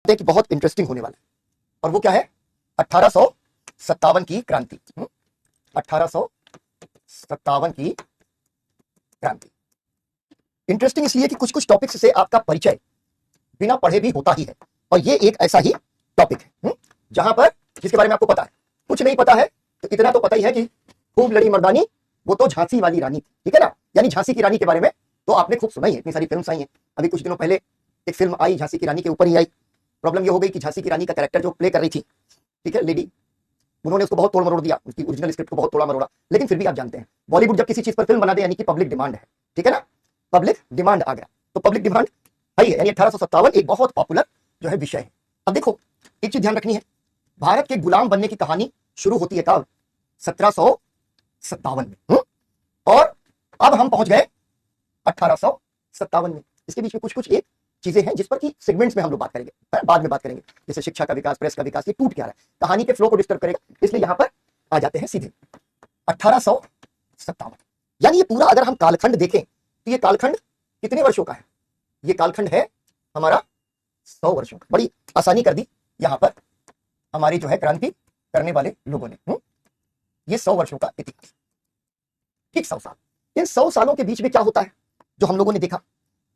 कि बहुत इंटरेस्टिंग होने वाला है, और वो क्या है? 1857 की क्रांति। 1857 की क्रांति इंटरेस्टिंग इसलिए कि कुछ कुछ टॉपिक्स से आपका परिचय बिना पढ़े भी होता ही है, और ये एक ऐसा ही टॉपिक है जहां पर जिसके बारे में आपको पता है। कुछ नहीं पता है तो इतना तो पता ही है कि खूब लड़ी मर्दानी वो तो झांसी वाली रानी, ठीक है ना। यानी झांसी की रानी के बारे में तो आपने खूब सुना ही है, इतनी सारी फिल्म्स आई हैं। अभी कुछ दिनों पहले एक फिल्म आई झांसी की रानी के ऊपर ही आई। प्रॉब्लम ये हो गई कि झांसी की रानी का कैरेक्टर जो प्ले कर रही थी, ठीक है, लेडी, उन्होंने उसको बहुत तोड़ मरोड़ दिया, उसकी ओरिजिनल स्क्रिप्ट को बहुत तोड़ा मरोड़ा। लेकिन फिर भी आप जानते हैं बॉलीवुड जब किसी चीज पर फिल्म बना दे यानी कि पब्लिक डिमांड है, ठीक है ना, पब्लिक डिमांड आ गया तो पब्लिक डिमांड है, यानी 1857 एक बहुत पॉपुलर जो है विषय है। अब देखो एक चीज ध्यान रखनी है, भारत के गुलाम बनने की कहानी शुरू होती है कब? 1757 में, और अब हम पहुंच गए 1857 में। इसके बीच में कुछ कुछ एक चीजें हैं जिस पर कि सेगमेंट्स में हम लोग बात करेंगे, बाद में बात करेंगे, जैसे शिक्षा का विकास, प्रेस का विकास, ये टूट क्या रहा है, कहानी के फ्लो को डिस्टर्ब करेगा, इसलिए यहां पर आ जाते हैं सीधे 1857। यानी ये पूरा अगर हम कालखंड देखें तो ये कालखंड कितने वर्षों का है? ये कालखंड है हमारा 100 वर्षों का। बड़ी आसानी कर दी यहां पर हमारी जो है क्रांति करने वाले लोगों ने। ये 100 वर्षों का इतिहास, ठीक 100 साल। इन 100 सालों के बीच में क्या होता है जो हम लोगों ने देखा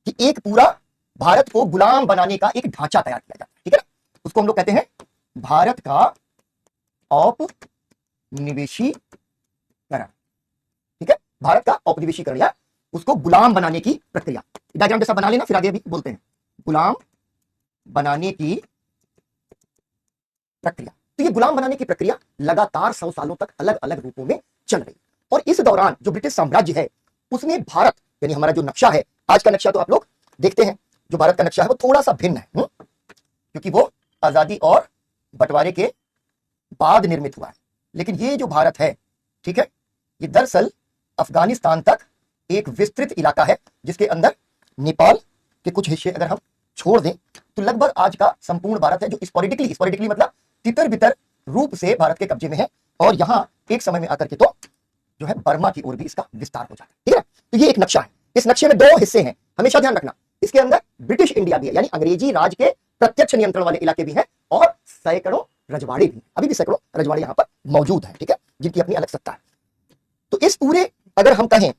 कि एक पूरा भारत को गुलाम बनाने का एक ढांचा तैयार किया जाता है, ठीक है ना। उसको हम लोग कहते हैं भारत का औपनिवेशीकरण, ठीक है, भारत का औपनिवेशीकरण या उसको गुलाम बनाने की प्रक्रिया। डायग्राम जैसा बना लेना, फिर आगे भी बोलते हैं गुलाम बनाने की प्रक्रिया। तो ये गुलाम बनाने की प्रक्रिया लगातार 100 सालों तक अलग अलग रूपों में चल रही, और इस दौरान जो ब्रिटिश साम्राज्य है उसने भारत, यानी हमारा जो नक्शा है, आज का नक्शा तो आप लोग देखते हैं, जो भारत का नक्शा है वो थोड़ा सा भिन्न है, क्योंकि वो आजादी और बंटवारे के बाद निर्मित हुआ है। लेकिन ये जो भारत है, ठीक है, ये दरअसल अफगानिस्तान तक एक विस्तृत इलाका है, जिसके अंदर नेपाल के कुछ हिस्से अगर हम छोड़ दें तो लगभग आज का संपूर्ण भारत है, जो स्पोरेडिकली मतलब तितर बितर रूप से भारत के कब्जे में है। और यहां एक समय में आकर के तो जो है बर्मा की ओर भी इसका विस्तार हो जाता है, ठीक है। तो ये एक नक्शा है, इस नक्शे में 2 हिस्से हैं, हमेशा ध्यान रखना। इसके अंदर ब्रिटिश इंडिया भी है, यानी अंग्रेजी राज के प्रत्यक्ष नियंत्रण वाले इलाके भी हैं, और सैकड़ों रजवाड़े भी, अभी भी सैकड़ों रजवाड़े यहां पर मौजूद हैं, ठीक है, जिनकी अपनी अलग सत्ता है। तो इस पूरे अगर हम कहें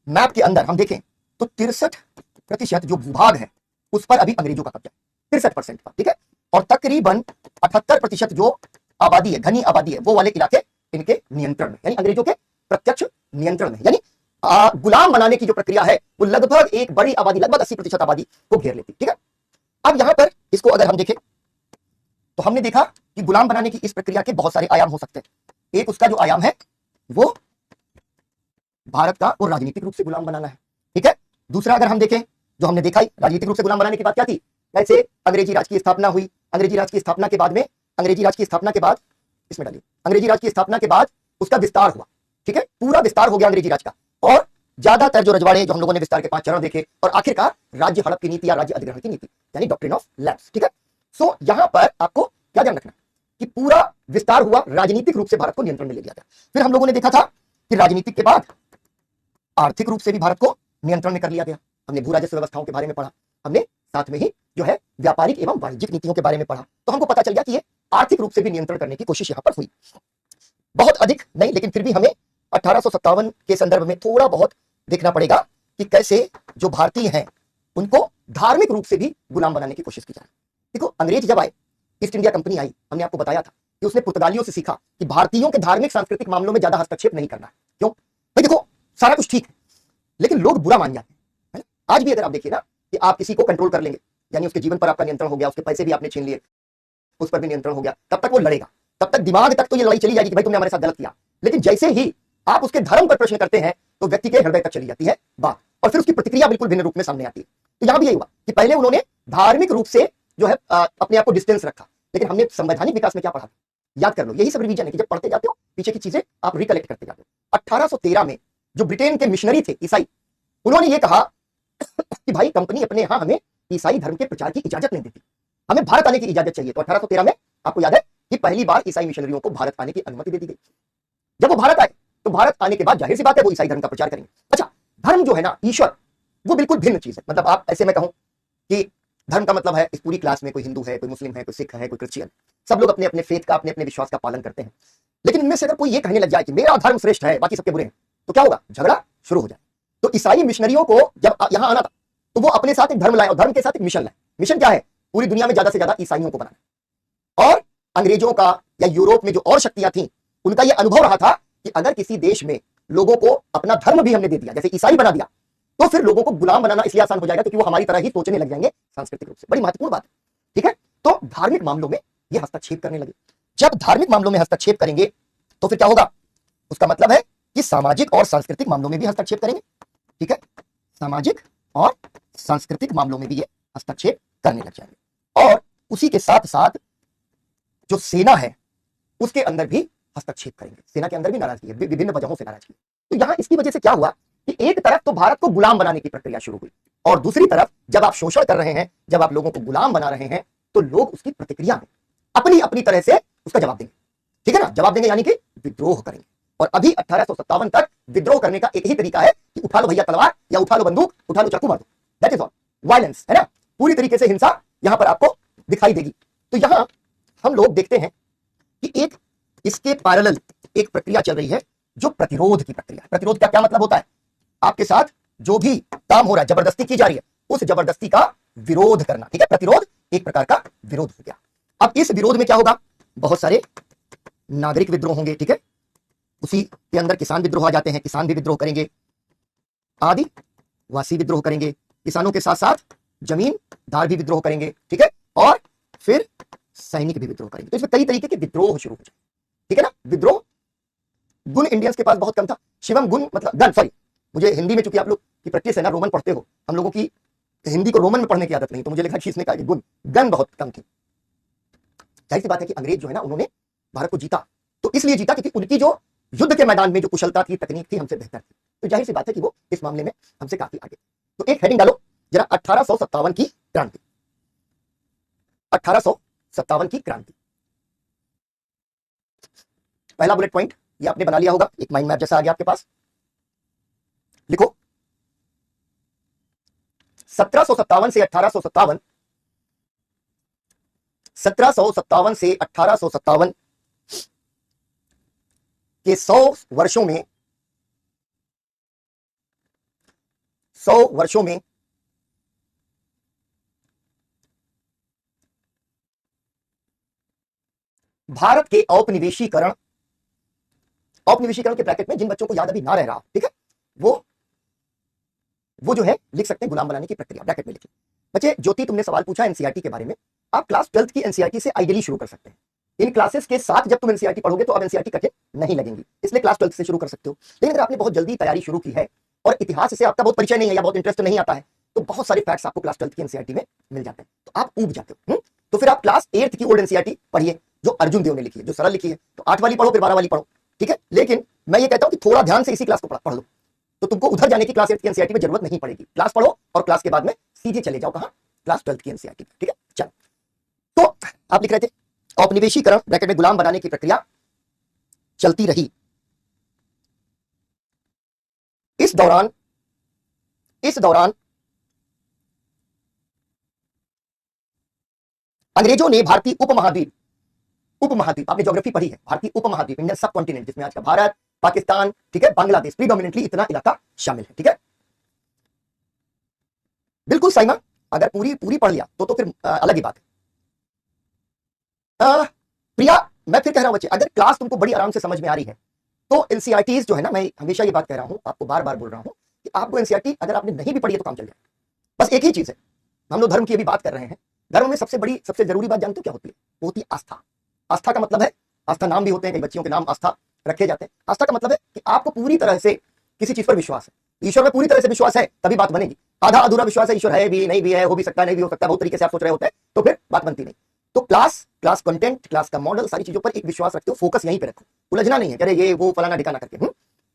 मैप के अंदर हम देखें तो 63% जो भूभाग है उस पर अभी अंग्रेजों का कब्जा है, 63% पर, ठीक है। और तकरीबन 78% जो आबादी है, घनी आबादी है, वो वाले इलाके इनके नियंत्रण में, यानी अंग्रेजों के प्रत्यक्ष नियंत्रण में। यानी गुलाम बनाने की जो प्रक्रिया है वो लगभग एक बड़ी आबादी, लगभग 80% आबादी को घेर लेती, ठीक है। अब यहां पर इसको अगर हम देखें तो हमने देखा कि गुलाम बनाने की इस प्रक्रिया के बहुत सारे आयाम हो सकते हैं। एक उसका जो आयाम है वो भारत का वो राजनीतिक रूप से गुलाम बनाना है, ठीक है। दूसरा अगर हम देखें, जो हमने देखा ही राजनीतिक रूप से गुलाम बनाने की बात क्या थी, कैसे अंग्रेजी राज की स्थापना हुई, अंग्रेजी राज की स्थापना के बाद में, अंग्रेजी राज की स्थापना के बाद, इसमें डालिए, अंग्रेजी राज की स्थापना के बाद उसका विस्तार हुआ, ठीक है, पूरा विस्तार हो गया अंग्रेजी राज का, और ज्यादातर जो रजवाड़े जो हम लोगों ने विस्तार के 5 चरण देखे, और आखिरकार राज्य हड़प की नीति या राज्य अधिग्रहण की नीति, यानी डॉक्ट्रिन ऑफ लैप्स, ठीक है। सो यहां पर आपको क्या ध्यान रखना कि पूरा विस्तार हुआ, राजनीतिक रूप से भारत को नियंत्रण में ले लिया गया। फिर हम लोगों ने देखा था कि राजनीतिक के बाद आर्थिक रूप से भी भारत को नियंत्रण में कर लिया गया। हमने भू राजस्व व्यवस्थाओं के बारे में पढ़ा, हमने साथ में ही जो है व्यापारिक एवं वाणिज्यिक नीतियों के बारे में पढ़ा, तो हमको पता चल गया कि ये आर्थिक रूप से भी नियंत्रण करने की कोशिश यहां पर हुई। बहुत अधिक नहीं, लेकिन फिर भी हमें 1857 के संदर्भ में थोड़ा बहुत देखना पड़ेगा कि कैसे जो भारतीय हैं उनको धार्मिक रूप से भी गुलाम बनाने की कोशिश की जाए। देखो अंग्रेज जब आए, ईस्ट इंडिया कंपनी आई, हमने आपको बताया था कि उसने पुर्तगालियों से सीखा कि भारतीयों के धार्मिक सांस्कृतिक मामलों में ज्यादा हस्तक्षेप नहीं करना है। क्यों भाई? देखो सारा कुछ ठीक है, लेकिन लोग बुरा मान जाते हैं। आज भी अगर आप देखिए ना कि आप किसी को कंट्रोल कर लेंगे, यानी उसके जीवन पर आपका नियंत्रण हो गया, उसके पैसे भी आपने छीन लिए, उस पर भी नियंत्रण हो गया, तब तक वो लड़ेगा, तब तक दिमाग तक तो ये लड़ाई चली जाएगी कि भाई तुमने हमारे साथ गलत किया। लेकिन जैसे ही आप उसके धर्म पर प्रश्न करते हैं तो व्यक्ति के हृदय तक चली जाती है बात, और फिर उसकी प्रतिक्रिया बिल्कुल भिन्न रूप में सामने आती है। तो यहां भी यही हुआ कि पहले उन्होंने धार्मिक रूप से जो है अपने आप को डिस्टेंस रखा, लेकिन हमने संवैधानिक विकास में क्या पढ़ा, याद कर लो, यही सब रिवीजन है कि जब पढ़ते जाते हो पीछे की चीजें आप रिकलेक्ट करते जाते हो। 1813 में जो ब्रिटेन के मिशनरी थे ईसाई, उन्होंने ये कहा कि भाई कंपनी अपने यहां हमें ईसाई धर्म के प्रचार की इजाजत नहीं देती, हमें भारत आने की इजाजत चाहिए। तो 1813 में आपको याद है कि पहली बार ईसाई मिशनरियों को भारत आने की अनुमति दे दी गई। जब वो भारत आए तो भारत आने के बाद जाहिर सी बात है वो ईसाई धर्म का प्रचार करेंगे। अच्छा, धर्म जो है ना, ईश्वर, वो बिल्कुल भिन्न चीज है। मतलब आप ऐसे मैं कहूं कि धर्म का मतलब है इस पूरी क्लास में कोई हिंदू है, कोई मुस्लिम है, कोई सिख है, कोई क्रिश्चियन, सब लोग अपने अपने फेथ का, अपने अपने विश्वास का पालन करते हैं। लेकिन इनमें से अगर कोई ये कहने लग जाए कि मेरा धर्म श्रेष्ठ है, बाकी सबके बुरे हैं, तो क्या होगा? झगड़ा शुरू हो जाए। तो ईसाई मिशनरियों को जब यहां आना था तो वो अपने साथ एक धर्म लाए और धर्म के साथ एक मिशन लाए। मिशन क्या है? पूरी दुनिया में ज्यादा से ज्यादा ईसाइयों को बनाना। और अंग्रेजों का या यूरोप में जो और शक्तियां थी, उनका यह अनुभव रहा था कि अगर किसी देश में लोगों को अपना धर्म भी हमने दे दिया, जैसे ईसाई बना दिया, तो फिर लोगों को गुलाम बनाना इसलिए आसान हो जाएगा क्योंकि वो हमारी तरह ही सोचने लग जाएंगे सांस्कृतिक रूप से। बड़ी महत्वपूर्ण बात है, ठीक है। तो धार्मिक मामलों में ये हस्तक्षेप करने लगे। जब धार्मिक मामलों में हस्तक्षेप करेंगे तो फिर क्या होगा? उसका मतलब है कि सामाजिक और सांस्कृतिक मामलों में भी हस्तक्षेप करेंगे, ठीक है। सामाजिक और सांस्कृतिक मामलों में भी ये हस्तक्षेप करने लग जाएंगे। और उसी के साथ साथ जो सेना है उसके अंदर भी हस्तक्षेप करेंगे। सेना के अंदर भी नाराजगी है, विभिन्न वजहों से नाराजगी। तो यहां इसकी वजह से क्या हुआ कि एक तरफ तो भारत को गुलाम बनाने की प्रक्रिया शुरू हुई, और दूसरी तरफ जब आप शोषण कर रहे हैं, जब आप लोगों को गुलाम बना रहे हैं, तो लोग उसकी प्रतिक्रिया में अपनी अपनी तरह से उसका जवाब देंगे, ठीक है ना। जवाब देंगे यानी कि विद्रोह करेंगे। और अभी 1857 तक विद्रोह करने का एक ही तरीका है कि उठा लो भैया तलवार, या उठा लो बंदूक, उठा लो चाकू, मार दो। That is all. वायलेंस, है ना। पूरी तरीके से हिंसा यहां पर आपको दिखाई देगी। तो यहां हम लोग देखते हैं कि एक इसके पैरेलल एक प्रक्रिया चल रही है जो प्रतिरोध की प्रक्रिया है। प्रतिरोध का क्या मतलब होता है? आपके साथ जो भी काम हो रहा है, जबरदस्ती की जा रही है, उस जबरदस्ती का विरोध करना, ठीक है। प्रतिरोध एक प्रकार का विरोध हो गया। अब इस विरोध में क्या होगा? बहुत सारे नागरिक विद्रोह होंगे, ठीक है। उसी के अंदर किसान विद्रोह आ जाते हैं, किसान भी विद्रोह करेंगे, आदिवासी विद्रोह करेंगे, किसानों के साथ साथ जमींदार भी विद्रोह करेंगे, ठीक है। और फिर सैनिक भी विद्रोह करेंगे। तो इसमें कई तरीके के विद्रोह शुरू हो जाए, ठीक है ना। विद्रोह गुण इंडियंस के पास बहुत कम था। शिवम गुण मतलब गन, सॉरी, मुझे हिंदी में चूंकि आप लोग की प्रैक्टिस है ना, रोमन पढ़ते हो, हम लोगों की हिंदी को रोमन में पढ़ने की आदत नहीं, तो मुझे लगा कि इसने कहा कि गुण, गन बहुत कम थी। जाहिर सी बात है कि अंग्रेज जो है ना, उन्होंने भारत को जीता, तो इसलिए जीता क्योंकि उनकी जो युद्ध के मैदान में जो कुशलता थी, तकनीक थी, हमसे बेहतर थी। तो जाहिर सी बात है कि वो इस मामले में हमसे काफी आगे। तो एक हेडिंग डालो जरा, 1857 की क्रांति। 1857 की क्रांति, पहला बुलेट पॉइंट ये आपने बना लिया होगा, एक माइंड मैप जैसा आ गया आपके पास। लिखो 1757 से 1857, 1757 से 1857 के 100 वर्षों में, 100 वर्षों में भारत के औपनिवेशीकरण, औपनिवेशीकरण के ब्रैकेट में जिन बच्चों को याद अभी ना रह रहा, ठीक है, वो जो है लिख सकते हैं गुलाम बनाने की प्रक्रिया, ब्रैकेट में लिखिए। बच्चे, ज्योति तुमने सवाल पूछा एनसीईआरटी के बारे में, आप क्लास 12th की एनसीईआरटी से आइडियली शुरू कर सकते हैं। इन क्लासेस के साथ जब तुम एनसीईआरटी पढ़ोगे तो अब एनसीईआरटी कठिन नहीं लगेंगी, इसलिए क्लास 12th से शुरू कर सकते हो। लेकिन अगर आपने बहुत जल्दी तैयारी शुरू की है और इतिहास से आपका बहुत परिचय नहीं है या बहुत इंटरेस्ट नहीं आता है, तो बहुत सारे फैक्ट्स आपको क्लास 12th की एनसीईआरटी में मिल जाते हैं, तो आप ऊब जाते हो। तो फिर आप क्लास 8th की ओल्ड एनसीईआरटी पढ़िए जो अर्जुन देव ने लिखी है, जो सरल लिखी है। तो 8 वाली पढ़ो, फिर 12 वाली पढ़ो, ठीक है। लेकिन मैं ये कहता हूं कि थोड़ा ध्यान से इसी क्लास को पढ़ लो, तो तुमको उधर जाने की क्लास 8 की एनसीईआरटी में जरूरत नहीं पड़ेगी। क्लास पढ़ो और क्लास के बाद में सीधे चले जाओ कहां? क्लास 12th की एनसीईआरटी, ठीक है। चलो, तो आप लिख रहे थे औपनिवेशीकरण ब्रैकेट में गुलाम बनाने की प्रक्रिया चलती रही। इस दौरान अंग्रेजों ने भारतीय उपमहाद्वीप, आपने ज्योग्राफी पढ़ी है, भारतीय उपमहाद्वीप, इंडियन सब कॉन्टिनेंट, जिसमें आज का भारत, पाकिस्तान, ठीक है, बांग्लादेश, प्रीडोमिनेंटली इतना इलाका शामिल है, ठीक है। बिल्कुल साइमा, अगर पूरी पढ़ लिया तो फिर अलग ही बात है। प्रिया, मैं फिर कह रहा हूं बच्चे, अगर क्लास तुमको बड़ी आराम से समझ में आ रही है तो एनसीईआरटीज जो है ना, मैं हमेशा ये बात कह रहा हूं, आपको बार बार बोल रहा हूं कि आपको एनसीईआरटी अगर आपने नहीं भी पढ़ी है तो काम चल जाए। बस एक ही चीज है, हम लोग धर्म की अभी बात कर रहे हैं, धर्म में सबसे जरूरी बात जानते हो क्या होती है? वो होती है आस्था। आस्था का मतलब है, आस्था नाम भी होते हैं, कई बच्चियों के नाम आस्था रखे जाते हैं। आस्था का मतलब है कि आपको पूरी तरह से किसी चीज पर विश्वास है, ईश्वर में पूरी तरह से विश्वास है, तभी बात बनेगी। आधा अधूरा विश्वास है, ईश्वर है भी नहीं भी है, हो भी सकता है नहीं भी हो सकता, बहुत तरीके से आप सोच रहे होते हैं, तो फिर बात बनती नहीं। तो क्लास कंटेंट, क्लास का मॉडल, सारी चीजों पर एक विश्वास रखते हो, फोकस यहीं पे रखो, उलझना नहीं है, अरे ये वो फलाना ढिकाना करके।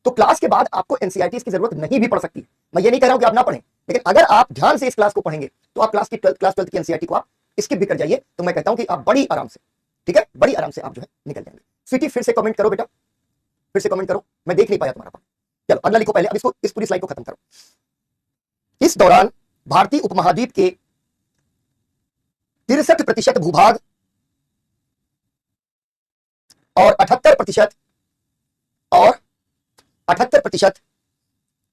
तो क्लास के बाद आपको एनसीईआरटीज की जरूरत नहीं भी पड़ सकती है। मैं ये नहीं कह रहा हूं कि आप ना पढ़ें, लेकिन अगर आप ध्यान से इस क्लास को पढ़ेंगे तो आप क्लास 12th की एनसीईआरटी को आप स्किप भी कर जाइए, तो मैं कहता हूं कि आप बड़ी आराम से, ठीक है, बड़ी आराम से आप जो है निकल जाएंगे। स्वीटी, फिर से कमेंट करो बेटा, फिर से कमेंट करो, मैं देख नहीं पाया तुम्हारा पास। चलो अगला लिखो पहले, अब इसको, इस पूरी स्लाइड को खत्म करो। इस दौरान भारतीय उपमहाद्वीप के 63% भूभाग और 78%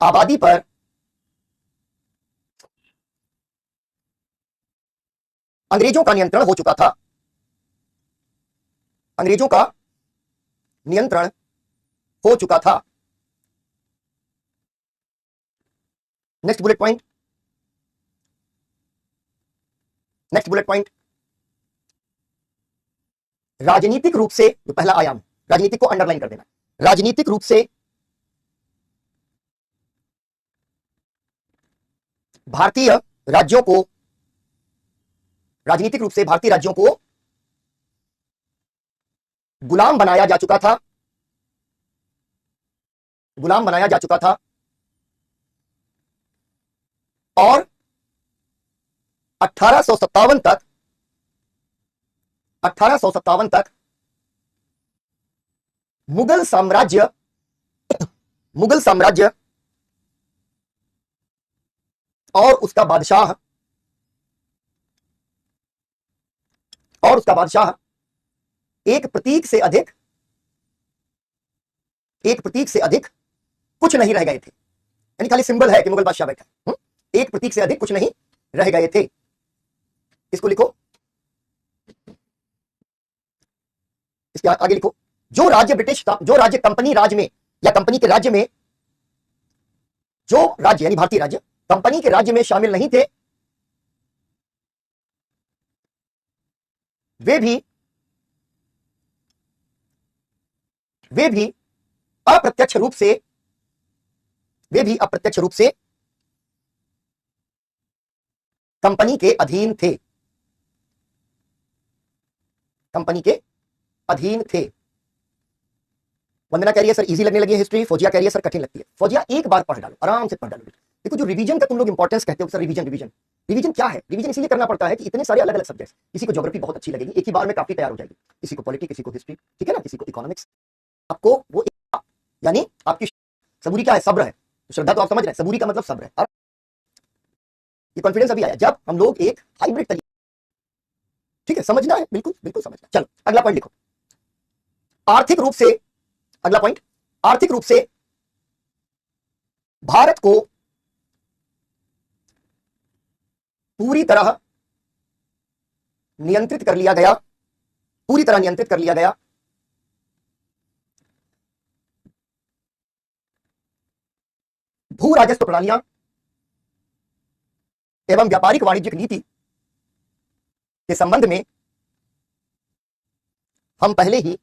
आबादी पर अंग्रेजों का नियंत्रण हो चुका था। अंग्रेजों का नियंत्रण हो चुका था। नेक्स्ट बुलेट पॉइंट, राजनीतिक रूप से, जो पहला आयाम, राजनीतिक को अंडरलाइन कर देना, राजनीतिक रूप से भारतीय राज्यों को, राजनीतिक रूप से भारतीय राज्यों को गुलाम बनाया जा चुका था, गुलाम बनाया जा चुका था और 1857 तक मुगल साम्राज्य और उसका बादशाह एक प्रतीक से अधिक कुछ नहीं रह गए थे। यानी खाली सिंबल है कि मुगल बादशाह बैठा, एक प्रतीक से अधिक कुछ नहीं रह गए थे। इसको लिखो, इसके आगे लिखो, जो राज्य ब्रिटिश था, जो राज्य कंपनी राज में या कंपनी के राज्य में, जो राज्य यानी भारतीय राज्य कंपनी के राज्य में शामिल नहीं थे, वे भी अप्रत्यक्ष रूप से कंपनी के अधीन थे, कंपनी के अधीन थे। वंदना कह रही है सर इजी लगने लगी है हिस्ट्री, फौजिया कह रही है सर कठिन लगती है। फौजिया एक बार पढ़ डालो, आराम से पढ़ डालो। देखो जो रिवीजन का तुम लोग इंपॉर्टेंस कहते हो सर, रिवीजन क्या है? रिवीजन इसीलिए करना पड़ता है कि इतने सारे अलग अलग सब्जेक्ट्स, किसी को ज्योग्राफी बहुत अच्छी लगेगी, एक ही बार में काफी तैयार हो जाएगी, किसी को पॉलिटी, किसी को हिस्ट्री, ठीक है ना, किसी को इकोनॉमिक्स, आपको वो यानी आपकी सबूरी क्या है? सब्र है। श्रद्धा तो आप समझ रहे हैं, सबूरी का मतलब सब्र है। ये कॉन्फिडेंस अभी आया जब हम लोग एक हाइब्रिड तरीके, ठीक है, समझना है, बिल्कुल बिल्कुल समझना। चलो अगला पॉइंट लिखो, आर्थिक रूप से, अगला पॉइंट, आर्थिक रूप से भारत को पूरी तरह नियंत्रित कर लिया गया, पूरी तरह नियंत्रित कर लिया गया भू राजस्व प्रणालियां एवं व्यापारिक वाणिज्यिक नीति के संबंध में हम पहले ही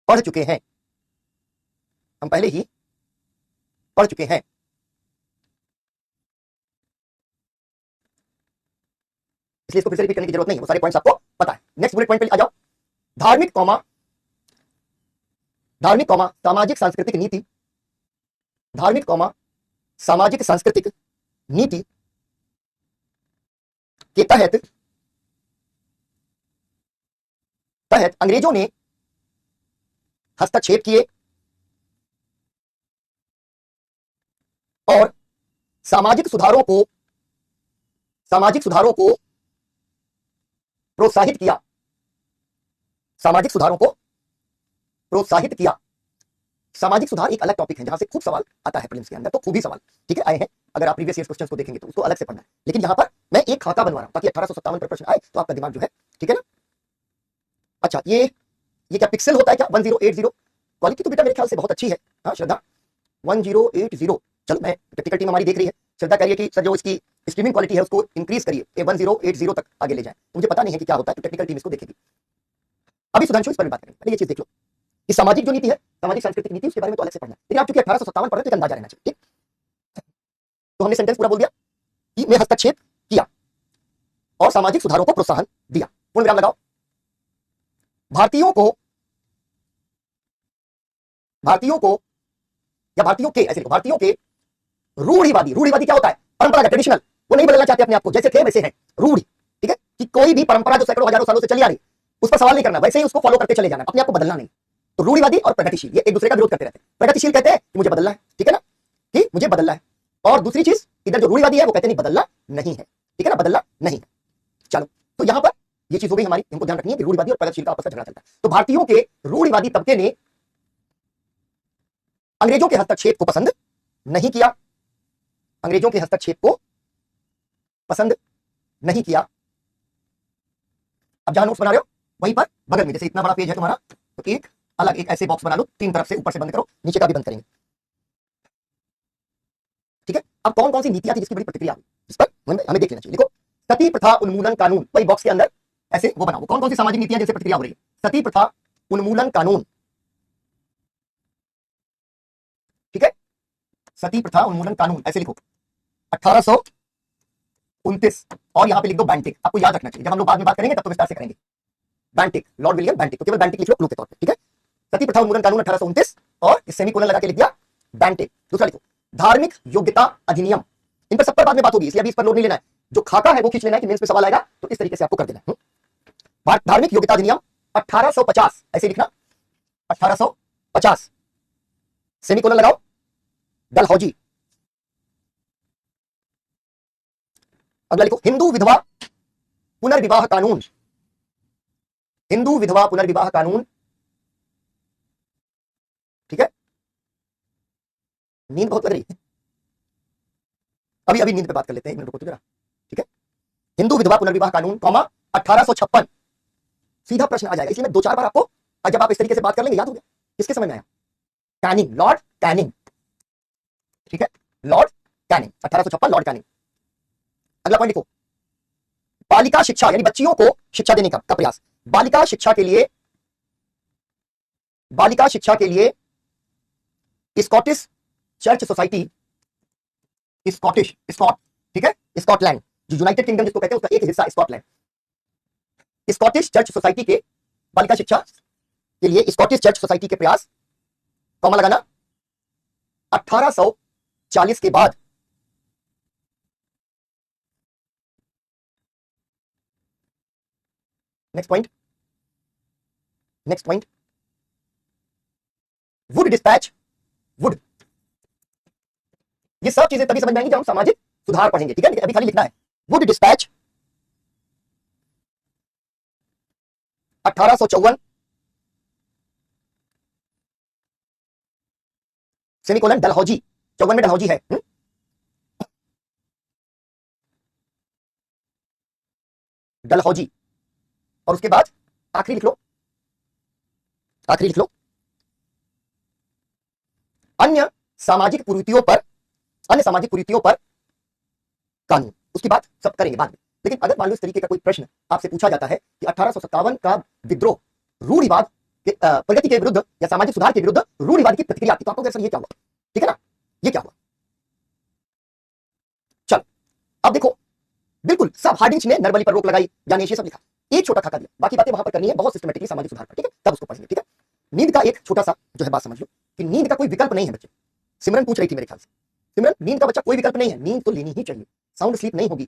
पढ़ चुके हैं, हम पहले ही पढ़ चुके हैं। इसलिए इसको फिर से रिपीट करने की जरूरत नहीं है, वो सारे पॉइंट्स आपको पता है। नेक्स्ट बुलेट पॉइंट पे आ जाओ, धार्मिक सामाजिक सांस्कृतिक नीति, धार्मिक सामाजिक सांस्कृतिक नीति के तहत अंग्रेजों ने हस्तक्षेप किए और सामाजिक सुधारों को प्रोत्साहित किया, सामाजिक सुधारों को प्रोत्साहित किया। सामाजिक सुधार एक अलग टॉपिक है जहां से खूब सवाल आता है प्रीलिम्स के अंदर, तो खूब ही सवाल, ठीक है, आए हैं। अगर आप प्रीवियस ईयर क्वेश्चंस को देखेंगे तो उसको अलग से पढ़ना है, लेकिन यहां पर मैं एक खाका बनवा रहा हूं ताकि 1857 पर प्रश्न आए तो आपका दिमाग जो है, ठीक है ना। अच्छा, ये क्या पिक्सल होता है क्या? 1080 क्वालिटी तो बेटा मेरे ख्याल से बहुत अच्छी है। हाँ श्रद्धा, 1080, चलो मैं, टेक्निकल टीम हमारी देख रही है, श्रद्धा कह रही है कि सर जो इसकी स्ट्रीमिंग क्वालिटी है उसको इंक्रीज करिए, 1080 तक आगे ले जाए। तो मुझे पता नहीं है कि क्या होता है, तो टेक्निकल टीम इसको देखेगी। अभी सुधांशु इस पर बात करेंगे, पहले ये चीज देख लो कि सामाजिक जो नीति है, सामाजिक सांस्कृतिक नीति, उसके बारे में तो अलग से पढ़ना है, लेकिन आप चूंकि 1857 पढ़ रहे हो तो अंदाजा रहना चाहिए, ठीक। तो हमने सेंटेंस पूरा बोल दिया कि मैं हस्तक्षेप किया और सामाजिक सुधारों को प्रोत्साहन दिया, पूर्ण विराम लगाओ। भारतीयों के ऐसे लिखो, भारतीयों के रूढ़िवादी क्या होता है? परंपरागत, ट्रेडिशनल, वो नहीं बदलना चाहते अपने आप को, जैसे थे वैसे हैं, रूढ़, ठीक है, कि कोई भी परंपरा जो सैकड़ों हजारों सालों से चली आ रही उस पर सवाल नहीं करना, वैसे ही उसको फॉलो करते चले जाना, अपने आप को बदलना नहीं। तो रूढ़िवादी और प्रगतिशील ये एक दूसरे का विरोध करते रहते हैं। प्रगतिशील कहते हैं कि मुझे बदलना है, ठीक है ना, कि मुझे बदलना है, और दूसरी चीज इधर जो रूढ़िवादी है वो कहते नहीं बदलना नहीं है, ठीक है ना, बदलना नहीं। चलो, तो यहां पर ये चीज हो गई हमारी, हमको ध्यान रखनी है कि रूढ़िवादी और प्रगतिशील का आपस में झगड़ा चलता है। तो भारतीयों के रूढ़िवादी तबके ने अंग्रेजों के हस्तक्षेप को पसंद नहीं किया, अंग्रेजों के हस्तक्षेप को पसंद नहीं किया। अब जहां नोट्स बना रहे हो वहीं पर बगल में, जैसे इतना बड़ा पेज है तुम्हारा, तो एक अलग एक ऐसे बॉक्स बना लो, तीन तरफ से, ऊपर से बंद करो, नीचे का भी बंद करेंगे। ठीक है, अब कौन कौन सी नीतियां थी जिसकी बड़ी प्रतिक्रिया हुई, इस पर हमें देख लेना चाहिए। देखो, सती प्रथा उन्मूलन कानून, वही बॉक्स के अंदर ऐसे वो बनाओ, कौन कौन सी सामाजिक नीतियां जिनसे प्रतिक्रिया हो रही है। सती प्रथा उन्मूलन कानून, ठीक है, सती प्रथा उन्मूलन कानून ऐसे लिखो, 1829, और यहां पे लिख दो बैंटिक। आपको याद रखना चाहिए, जब हम लोग बाद में बात करेंगे तब तो विस्तार से करेंगे। बैंटिक, लॉर्ड विलियम बैंटिक, तो केवल बैंटिक लिख लो क्लू के तौर पे, ठीक है। सती प्रथा उन्मूलन कानून 1829, और सेमीकोलन लगा के लिख दिया बैंटिक। दूसरा लिखो, धार्मिक योग्यता अधिनियम, इन पर सब पर बाद में बात होगी, इसलिए अभी इस पर लोड नहीं लेना है। जो खाका है वो खींच लेना है कि मेंस में सवाल आएगा तो इस तरीके से आपको कर देना है। धार्मिक योग्यता अधिनियम 1850, ऐसे लिखना 1850, सेमीकोलन लगाओ, डलहौजी। अगला लिखो, हिंदू विधवा पुनर्विवाह कानून, हिंदू विधवा पुनर्विवाह कानून, ठीक है। नींद बहुत लग रही है, अभी अभी नींद पे बात कर लेते हैं, एक मिनट रुको तो जरा, ठीक है। हिंदू विधवा पुनर्विवाह कानून, कॉमा 1856, सीधा प्रश्न आ जाएगा, इसलिए मैं दो चार बार आपको, जब आप इस तरीके से बात कर लेंगे याद हो गया। किसके समय में आया? कैनिंग, लॉर्ड कैनिंग, ठीक है, लॉर्ड कैनिंग, 1856, लॉर्ड कैनिंग। अगला पॉइंट लिखो, बालिका शिक्षा, यानी बच्चियों को शिक्षा देने का प्रयास, बालिका शिक्षा के लिए, बालिका शिक्षा के लिए Scottish church society, Scottish, Scot, ठीक है, स्कॉटलैंड, जो यूनाइटेड किंगडम जिसको कहते हैं उसका एक हिस्सा स्कॉटलैंड, स्कॉटिश चर्च सोसाइटी के बालिका शिक्षा के लिए स्कॉटिश चर्च सोसाइटी के प्रयास, कॉमा लगाना, 1840 के बाद। Next point, next point, Wood dispatch, would, ये सब चीजें तभी समझ में आएंगी जब हम सामाजिक सुधार पढ़ेंगे, ठीक है, अभी खाली लिखना है। वुड डिस्पैच 1854, सेमीकोलन डलहौजी, 54 में डलहौजी है। डलहौजी, और उसके बाद आखिरी लिख लो, आखिरी लिख लो, अन्य सामाजिक कुरीतियों पर, अन्य सामाजिक कुरीतियों पर कानून, उसकी बात सब करेंगे बाद में। लेकिन अगर मान लो इस तरीके का कोई प्रश्न आपसे पूछा जाता है कि 1857 का विद्रोह रूढ़िवाद के प्रगति के विरुद्ध या सामाजिक सुधार के विरुद्ध रूढ़िवाद की प्रतिक्रिया थी, तो आपको सर ये क्या हुआ, ठीक है ना, ये क्या हुआ। चलो, अब देखो, बिल्कुल सब हार्डिंच ने नरबली पर रोक लगाई, जानिए, ये सब लिखा, एक छोटा खाका दिया, बाकी बातें वहां पर करनी है बहुत सिस्टमेटिकली सामाजिक सुधार पर, ठीक है, तब उसको पढ़ेंगे, ठीक है। नींद का एक छोटा सा जो है बात समझ लो कि नींद का कोई विकल्प नहीं है बच्चे। सिमरन पूछ रही थी मेरे ख्याल से, सिमरन, नींद का बच्चा कोई विकल्प नहीं है, नींद तो लेनी ही चाहिए, साउंड स्लीप नहीं होगी,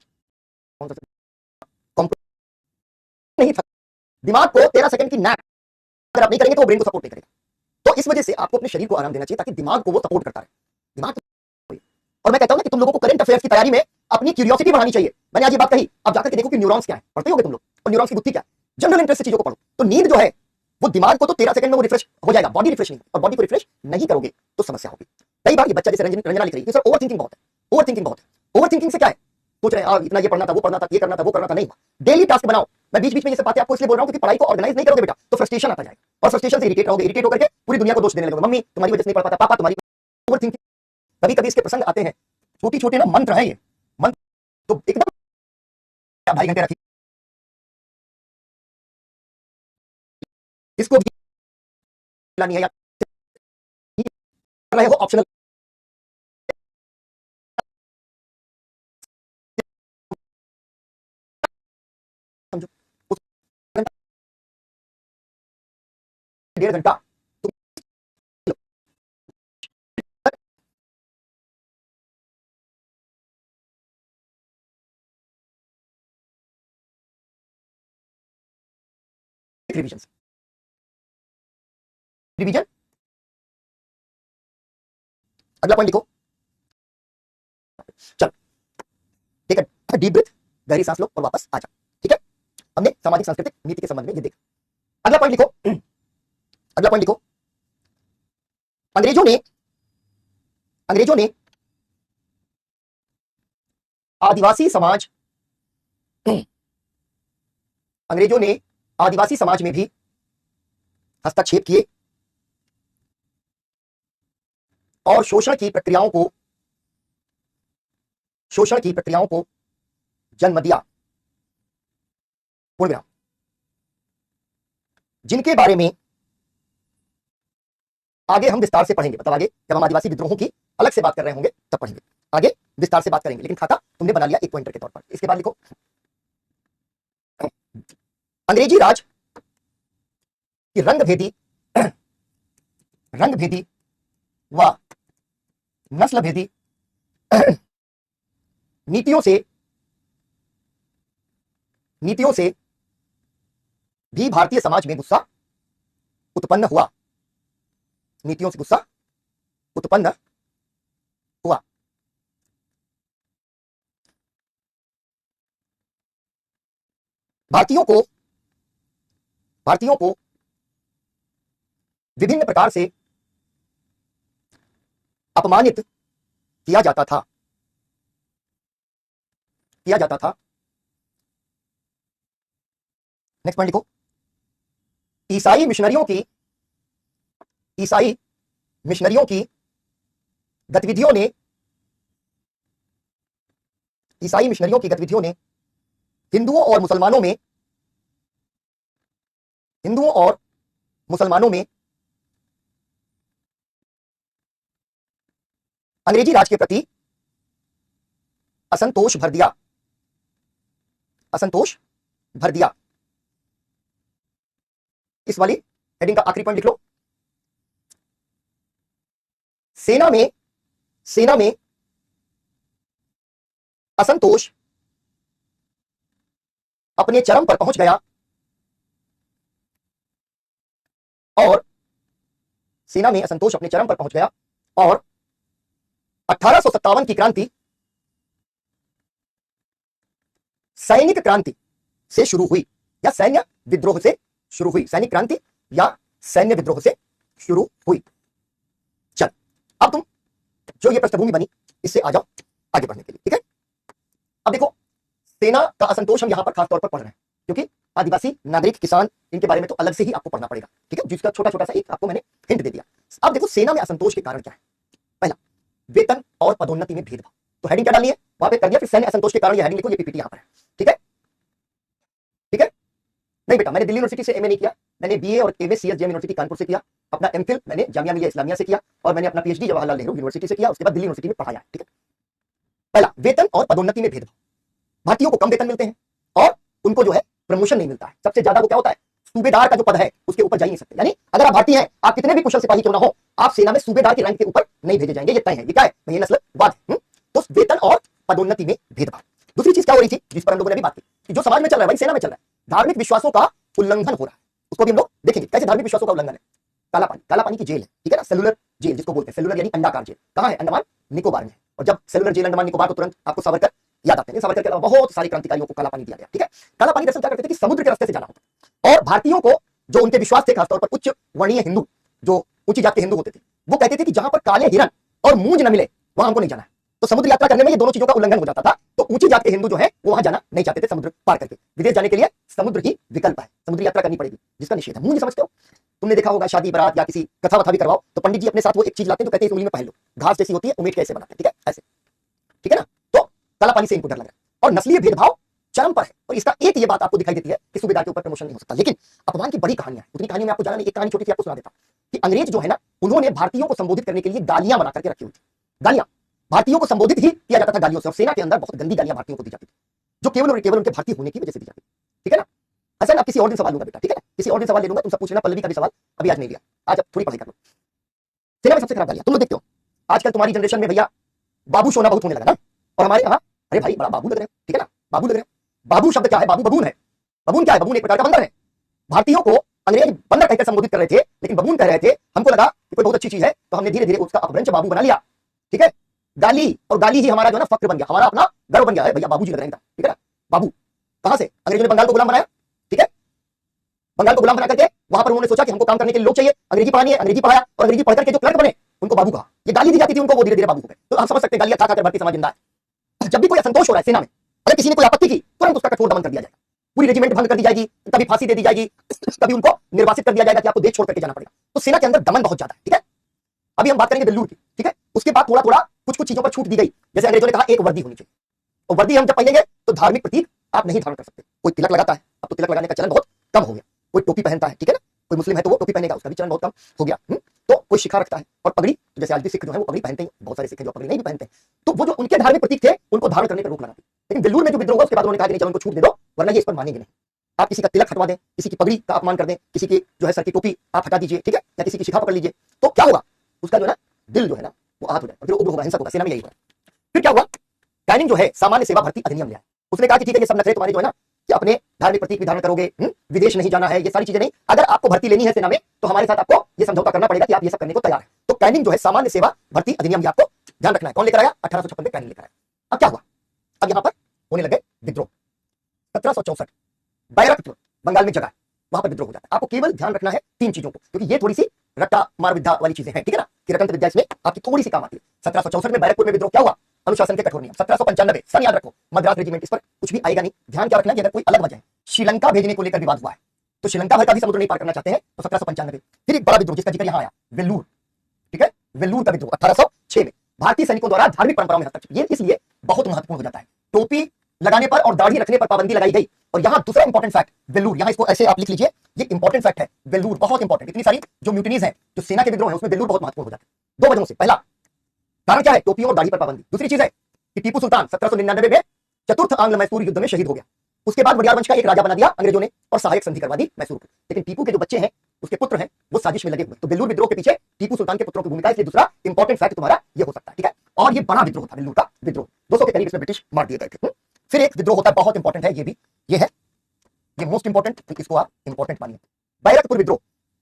नहीं था, दिमाग को 13 सेकंड की नैप अगर आप नहीं करेंगे तो ब्रेन को सपोर्ट नहीं करेगा। तो इस वजह से आपको अपने शरीर को आराम देना चाहिए ताकि दिमाग को वो सपोर्ट करता रहे, दिमाग। और मैं कहता हूं ना कि तुम लोगों को करंट अफेयर्स की तैयारी में अपनी क्यूरियोसिटी बढ़ानी चाहिए। मैंने आज ये बात कही, अब जाकर के देखो कि न्यूरॉन्स क्या है, पढ़ते होगे तुम लोग, और न्यूरॉन्स की बुद्धि क्या है, जनरल इंटरेस्ट से चीजों को पढ़ो। तो नींद जो है वो दिमाग को तो 13 सेकंड में वो रिफ्रेश हो जाएगा, बॉडी रिफ्रेश नहीं, और बॉडी को रिफ्रेश नहीं करोगे तो समस्या होगी। कई बार ये बच्चा जैसे रंजना लिख रही है, सर ओवर थिंकिंग बहुत है, ओवर थिंकिंग बहुत है, ओवर थिंकिंग से क्या है, सोच रहे हैं इतना ये पढ़ना था, वो पढ़ना था, ये करना था, वो करना था, नहीं। डेली टास्क बनाओ। मैं बीच बीच में ये सब बातें आपको इसलिए बोल रहा हूं क्योंकि पढ़ाई को ऑर्गेनाइज नहीं करोगे बेटा तो फ्रस्ट्रेशन आता जाएगा, और फ्रस्ट्रेशन से इरिटेट रहोगे, इरिटेट होकर के पूरी दुनिया को दोष देने लगोगे, मम्मी तुम्हारी वजह से नहीं पढ़ पाता, पापा तुम्हारी ओवर थिंकिंग। कभी कभी इसके प्रसंग आते हैं, छोटी छोटे ना मंत्र है, ये मंत्र तो एकदम 2.5 घंटे रखिए, इसको भी नहीं है, रहे हो ऑप्शनल, समझो, 1.5 घंटा रिवीजन, रिवीजन। अगला पॉइंट लिखो, चल टेक अ डीप ब्रेथ, गहरी सांस लो और वापस आ जाओ। ठीक है, हमने सामाजिक सांस्कृतिक नीति के संबंध में ये देखा। अगला पॉइंट लिखो, अगला पॉइंट लिखो, अंग्रेजों ने आदिवासी समाज अंग्रेजों ने आदिवासी समाज में भी हस्तक्षेप किए और शोषण की प्रक्रियाओं को जन्म दिया, पूर्ण विराम। जिनके बारे में आगे हम विस्तार से पढ़ेंगे, मतलब आगे जब हम आदिवासी विद्रोहों की अलग से बात कर रहे होंगे तब पढ़ेंगे, आगे विस्तार से बात करेंगे, लेकिन खाता तुमने बना लिया एक पॉइंटर के तौर पर। इसके बाद लिखो, अंग्रेजी राज की रंगभेदी व नस्लभेदी नीतियों से भी भारतीय समाज में गुस्सा उत्पन्न हुआ, नीतियों से गुस्सा उत्पन्न हुआ। भारतीयों को विभिन्न प्रकार से अपमानित किया जाता था। नेक्स्ट पॉइंट लिखो, ईसाई मिशनरियों की गतिविधियों ने हिंदुओं और मुसलमानों में अंग्रेजी राज के प्रति असंतोष भर दिया। इस वाली हेडिंग का आखिरी पॉइंट लिख लो, सेना में असंतोष अपने चरम पर पहुंच गया और 1857 की क्रांति सैनिक क्रांति से शुरू हुई या सैन्य विद्रोह से शुरू हुई। सैनिक क्रांति या सैन्य विद्रोह से शुरू हुई। चल, अब तुम जो ये पृष्ठभूमि बनी इससे आ जाओ आगे बढ़ने के लिए। ठीक है, अब देखो, सेना का असंतोष हम यहां पर खासतौर पर पढ़ रहे हैं क्योंकि आदिवासी, नागरिक, किसान, इनके बारे में तो अलग से ही आपको पढ़ना पड़ेगा। ठीक है, जिसका छोटा छोटा सा एक आपको मैंने हिंट दे दिया। अब देखो, सेना में असंतोष के कारण क्या है। पहला, वेतन और पदोन्नति में भेदभाव। तो हेडिंग क्या डाली है वहां पे कर दिया, फिर सैन्य असंतोष के कारण ये हेडिंग लिखो, ये पीपीटी यहां पर है। ठीक है, ठीक है। नहीं बेटा, मैंने दिल्ली यूनिवर्सिटी से एमए नहीं किया, मैंने बीए और एमए सीएसजेएम यूनिवर्सिटी कानपुर से किया। अपना एमफिल मैंने जामिया मिलिया इस्लामिया से किया और मैंने अपना पीएचडी जवाहरलाल नेहरू यूनिवर्सिटी से किया। उसके बाद दिल्ली यूनिवर्सिटी में पढ़ाया। ठीक है, पहला, वेतन और पदोन्नति में भेदभाव। भारतीयों को कम वेतन मिलते हैं और उनको जो है प्रमोशन नहीं मिलता है। सबसे ज्यादा वो क्या होता है, सूबेदार का जो पद है उसके ऊपर जा ही नहीं सकते। यानी अगर आप भारतीय हैं, आप कितने भी कुशल सिपाही क्यों ना हो, आप सेना में सूबेदार के रैंक के ऊपर नहीं भेजे जाएंगे। ये तय है। ये क्या है, ये नस्लवाद है। तो वेतन और पदोन्नति में भेदभाव। दूसरी चीज क्या हो रही थी जिस पर हम लोगों ने भी बात की, कि जो समाज में चल रहा है भाई, सेना में चल रहा है, धार्मिक विश्वासों का उल्लंघन हो रहा है। उसको भी हम लोग देखेंगे कैसे धार्मिक विश्वासों का उल्लंघन है। काला पानी की जेल है, ठीक है ना, सेलुलर जेल जिसको बोलते हैं, सेलुलर यानी अंडाकार जेल। कहां है, अंडमान निकोबार में है। और जब सेलुलर जेल अंडमान निकोबार, तो तुरंत आपको सावरकर याद आते हैं। सावरकर के अलावा बहुत सारे क्रांतिकारियों को काला पानी दिया गया। ठीक है, काला पानी दरअसल क्या करते थे कि समुद्र के रास्ते से जाना होता। और भारतीयों को जो उनके विश्वास थे, खासतौर पर उच्च वर्णीय हिंदू, जो ऊंची जात के हिंदू होते थे, वो कहते थे कि जहां पर काले हिरन और मूंज न मिले वहां हमको नहीं जाना है। तो समुद्र यात्रा करने में ये दोनों चीजों का उल्लंघन हो जाता था। तो ऊंची जात के हिंदू जो है वो वहां जाना नहीं चाहते थे। समुद्र पार करके विदेश जाने के लिए समुद्र ही विकल्प है, समुद्र यात्रा करनी पड़ेगी, जिसका निषेध है। मूंज समझते हो, तुमने देखा होगा शादी बारात या किसी कथा वथा भी करवाओ तो पंडित जी अपने साथ वो एक चीज लाते हैं जो कहते हैं उंगली में पहन लो, घास जैसी होती है, उम्मीद कैसे बनाते हैं। ठीक है, ऐसे। ठीक है ना, तो काला पानी से इनको डर लग रहा है। और नस्लीय भेदभाव चरम पर है। और इसका एक ये बात आपको दिखाई देती है कि सूबेदार के ऊपर प्रमोशन नहीं हो सकता। लेकिन अपमान की बड़ी कहानियां है, उतनी कहानी में आपको जाना नहीं। एक कहानी छोटी सी आपको सुना देता कि अंग्रेज जो है ना, उन्होंने भारतीयों को संबोधित करने के लिए गालियां बना करके रखी हुई थी। गालियां, भारतीयों को संबोधित ही किया जाता था गालियों से। और सेना के अंदर बहुत गंदी गालियां भारतीयों को दी जाती थी, जो केवल और केवल उनके भारतीय होने की वजह से दी जाती। ठीक है ना, अच्छा आप किसी और दिन सवाल लूंगा बेटा। ठीक है, किसी और दिन सवाल ले लूंगा, तुम सब पूछ लेना। पल्लवी का भी सवाल अभी आज नहीं लिया, आज थोड़ी पढ़ाई कर लो। सेना में सबसे खराब गालियां तुम लोग देखते हो आजकल तुम्हारी जनरेशन में। भैया बाबू सोना बहुत होने लगा ना, और हमारे यहाँ अरे भाई बड़ा बाबू लग रहे हो। ठीक है ना, बाबू लग रहे हो। बाबू शब्द क्या है, बाबू बबून है। बबून क्या है, बबून एक प्रकार का बंदर है। भारतीयों को अंग्रेज बंदर कहकर संबोधित कर रहे थे, लेकिन बबून कह रहे थे। हमको लगा कि कोई बहुत अच्छी चीज है, तो हमने धीरे धीरे उसका अपभ्रंश बाबू बना लिया। ठीक है, गाली, और गाली ही हमारा जो है ना फक्र बन गया, हमारा अपना गर्व बन गया है। भैया बाबूजी लग रहे हैं। ठीक है ना, बाबू कहां से? अंग्रेजों ने बंगाल को गुलाम बनाया, ठीक है, बंगाल को गुलाम बना करके वहां पर उन्होंने सोचा कि हमको काम करने के लिए लोग चाहिए, अंग्रेजी पढ़ानी है, अंग्रेजी पढ़ाया और अंग्रेजी पढ़कर के जो क्लर्क बने उनको बाबू कहा। ये गाली दी जाती थी उनको, वो धीरे धीरे बाबू हो गए। तो आप समझ सकते हैं गालियां खा खाकर भारतीय समाज जिंदा है। जब भी कोई असंतोष हो रहा है सेना में, अगर किसी ने कोई आपत्ति की तुरंत उसका कठोर दमन कर दिया जाएगा, पूरी रेजिमेंट भंग कर दी जाएगी, कभी फांसी दे दी जाएगी, कभी उनको निर्वासित कर दिया जाएगा कि आपको देश छोड़ करके जाना पड़ेगा। तो सेना के अंदर दमन बहुत ज्यादा है, ठीक है। अभी हम बात करेंगे वेल्लूर की, ठीक है। उसके बाद थोड़ा थोड़ा कुछ कुछ चीजों पर छूट दी गई, जैसे अंग्रेजों ने कहा एक वर्दी होनी चाहिए, और वर्दी हम जब पहनेंगे तो धार्मिक प्रतीक आप नहीं धारण कर सकते। कोई तिलक लगाता है, अब तो तिलक लगाने का चलन बहुत कम हो गया। कोई टोपी पहनता है, ठीक है ना, कोई मुस्लिम है तो वो टोपी पहनेगा, उसका भी चलन बहुत कम हो गया। तो कोई शिखा रखता है और पगड़ी, तो जैसे आज भी सिख जो है वो पगड़ी पहनते हैं, बहुत सारे सिख जो पगड़ी नहीं भी पहनते हैं। तो वो जो उनके धार्मिक प्रतीक थे उनको धारण करने पर रोक लगाती। लेकिन वेल्लूर में जो विद्रोह हुआ उसके बाद उन्होंने कहा कि नहीं, चलो उनको छूट दे दो, वरना ये इस पर मानेंगे नहीं। आप किसी का तिलक हटवा दें, किसी की पगड़ी का अपमान कर दें, किसी की जो है सर की टोपी आप हटा दीजिए, ठीक है, या किसी की शिखा पकड़ लीजिए, तो क्या होगा, उसका जो है ना दिल जो है ना वो आहत हो जाए, फिर उग्र होगा, हिंसक होगा। सेना में यही हुआ। फिर क्या हुआ, कैनिंग जो है सामान्य सेवा भर्ती अधिनियम लिया। उसने कहा कि ठीक है, ये सब नखरे तुम्हारे जो है ना कि अपने धार्मिक प्रतीक भी धारण करोगे, विदेश नहीं जाना है, ये सारी चीजें नहीं, अगर आपको भर्ती लेनी है सेना में तो हमारे साथ आपको ये समझौता करना पड़ेगा कि आप ये सब करने को तैयार है। तो कैनिंग जो है सामान्य सेवा भर्ती अधिनियम, आपको ध्यान रखना है। कौन लेकर आया? 1856 में कैनिंग लेकर आया। अब क्या हुआ, अब यहां पर होने लगे विद्रोह। 1764 बैरकपुर बंगाल में जगह, वहां पर विद्रोह हो जाता है। आपको केवल ध्यान रखना है तीन चीजों को, क्योंकि ये थोड़ी सी रट्टा मार विद्या वाली चीजें हैं, ठीक है ना, कि रटंत्र विद्या इसमें आपकी थोड़ी सी काम आती है। 1764 में बैरकपुर में विद्रोह क्या हुआ? अनुशासन के कठोर नियम। 1795 सन याद रखो, मद्रास रेजिमेंट, इस पर कुछ भी आएगा नहीं। ध्यान क्या रखना है कि अगर कोई अलग वजह है, श्रीलंका भेजने को लेकर विवाद हुआ है, तो श्रीलंका भर का भी समुद्र नहीं पार करना चाहते हैं, तो 1795 फिर एक बड़ा विद्रोह जिसका जिक्र यहां आया, वेल्लूर, ठीक है, वेल्लूर का विद्रोह 1806 में भारतीय सैनिकों द्वारा धार्मिक परंपराओं में हस्तक्षेप। ये इसलिए बहुत महत्वपूर्ण हो जाता है। टोपी लगाने पर और दाढ़ी रखने पर पाबंदी लगाई गई। और यहां दूसरा इंपॉर्टेंट फैक्ट, वेल्लूर, यहां इसको ऐसे आप लिख लीजिए, ये इंपॉर्टेंट फैक्ट है, वेल्लूर बहुत इंपॉर्टेंट। इतनी सारी जो म्यूटिनीज है, जो सेना के विद्रोह है, उसमें वेल्लूर बहुत महत्वपूर्ण हो जाता है। दो वजहों से, पहला कारण क्या है, टोपियों और दाढ़ी पर पाबंदी। दूसरी चीज है कि टीपू सुल्तान 1799 में चतुर्थ आंग्ल मैसूर युद्ध में शहीद हो गया। उसके बाद वडियार वंश का एक राजा बना दिया अंग्रेजों ने और सहायक संधि करवा दी मैसूर को। लेकिन टीपू के जो बच्चे हैं, उसके पुत्र हैं, वो साजिश में लगे हुए। तो वेल्लूर विद्रोह के पीछे टीपू सुल्तान के पुत्रों की भूमिका, इसलिए दूसरा इंपॉर्टेंट फैक्ट तुम्हारा ये हो सकता है, ठीक है। और ये बड़ा विद्रोह था, वेल्लूर का विद्रोह, 200 के करीब इसमें ब्रिटिश मार दिए गए थे। फिर एक विद्रोह होता है, बहुत इंपॉर्टेंट है ये भी, ये है, ये मोस्ट इंपॉर्टेंट, इसको आप इंपॉर्टेंट मानिए। बैरकपुर विद्रोह,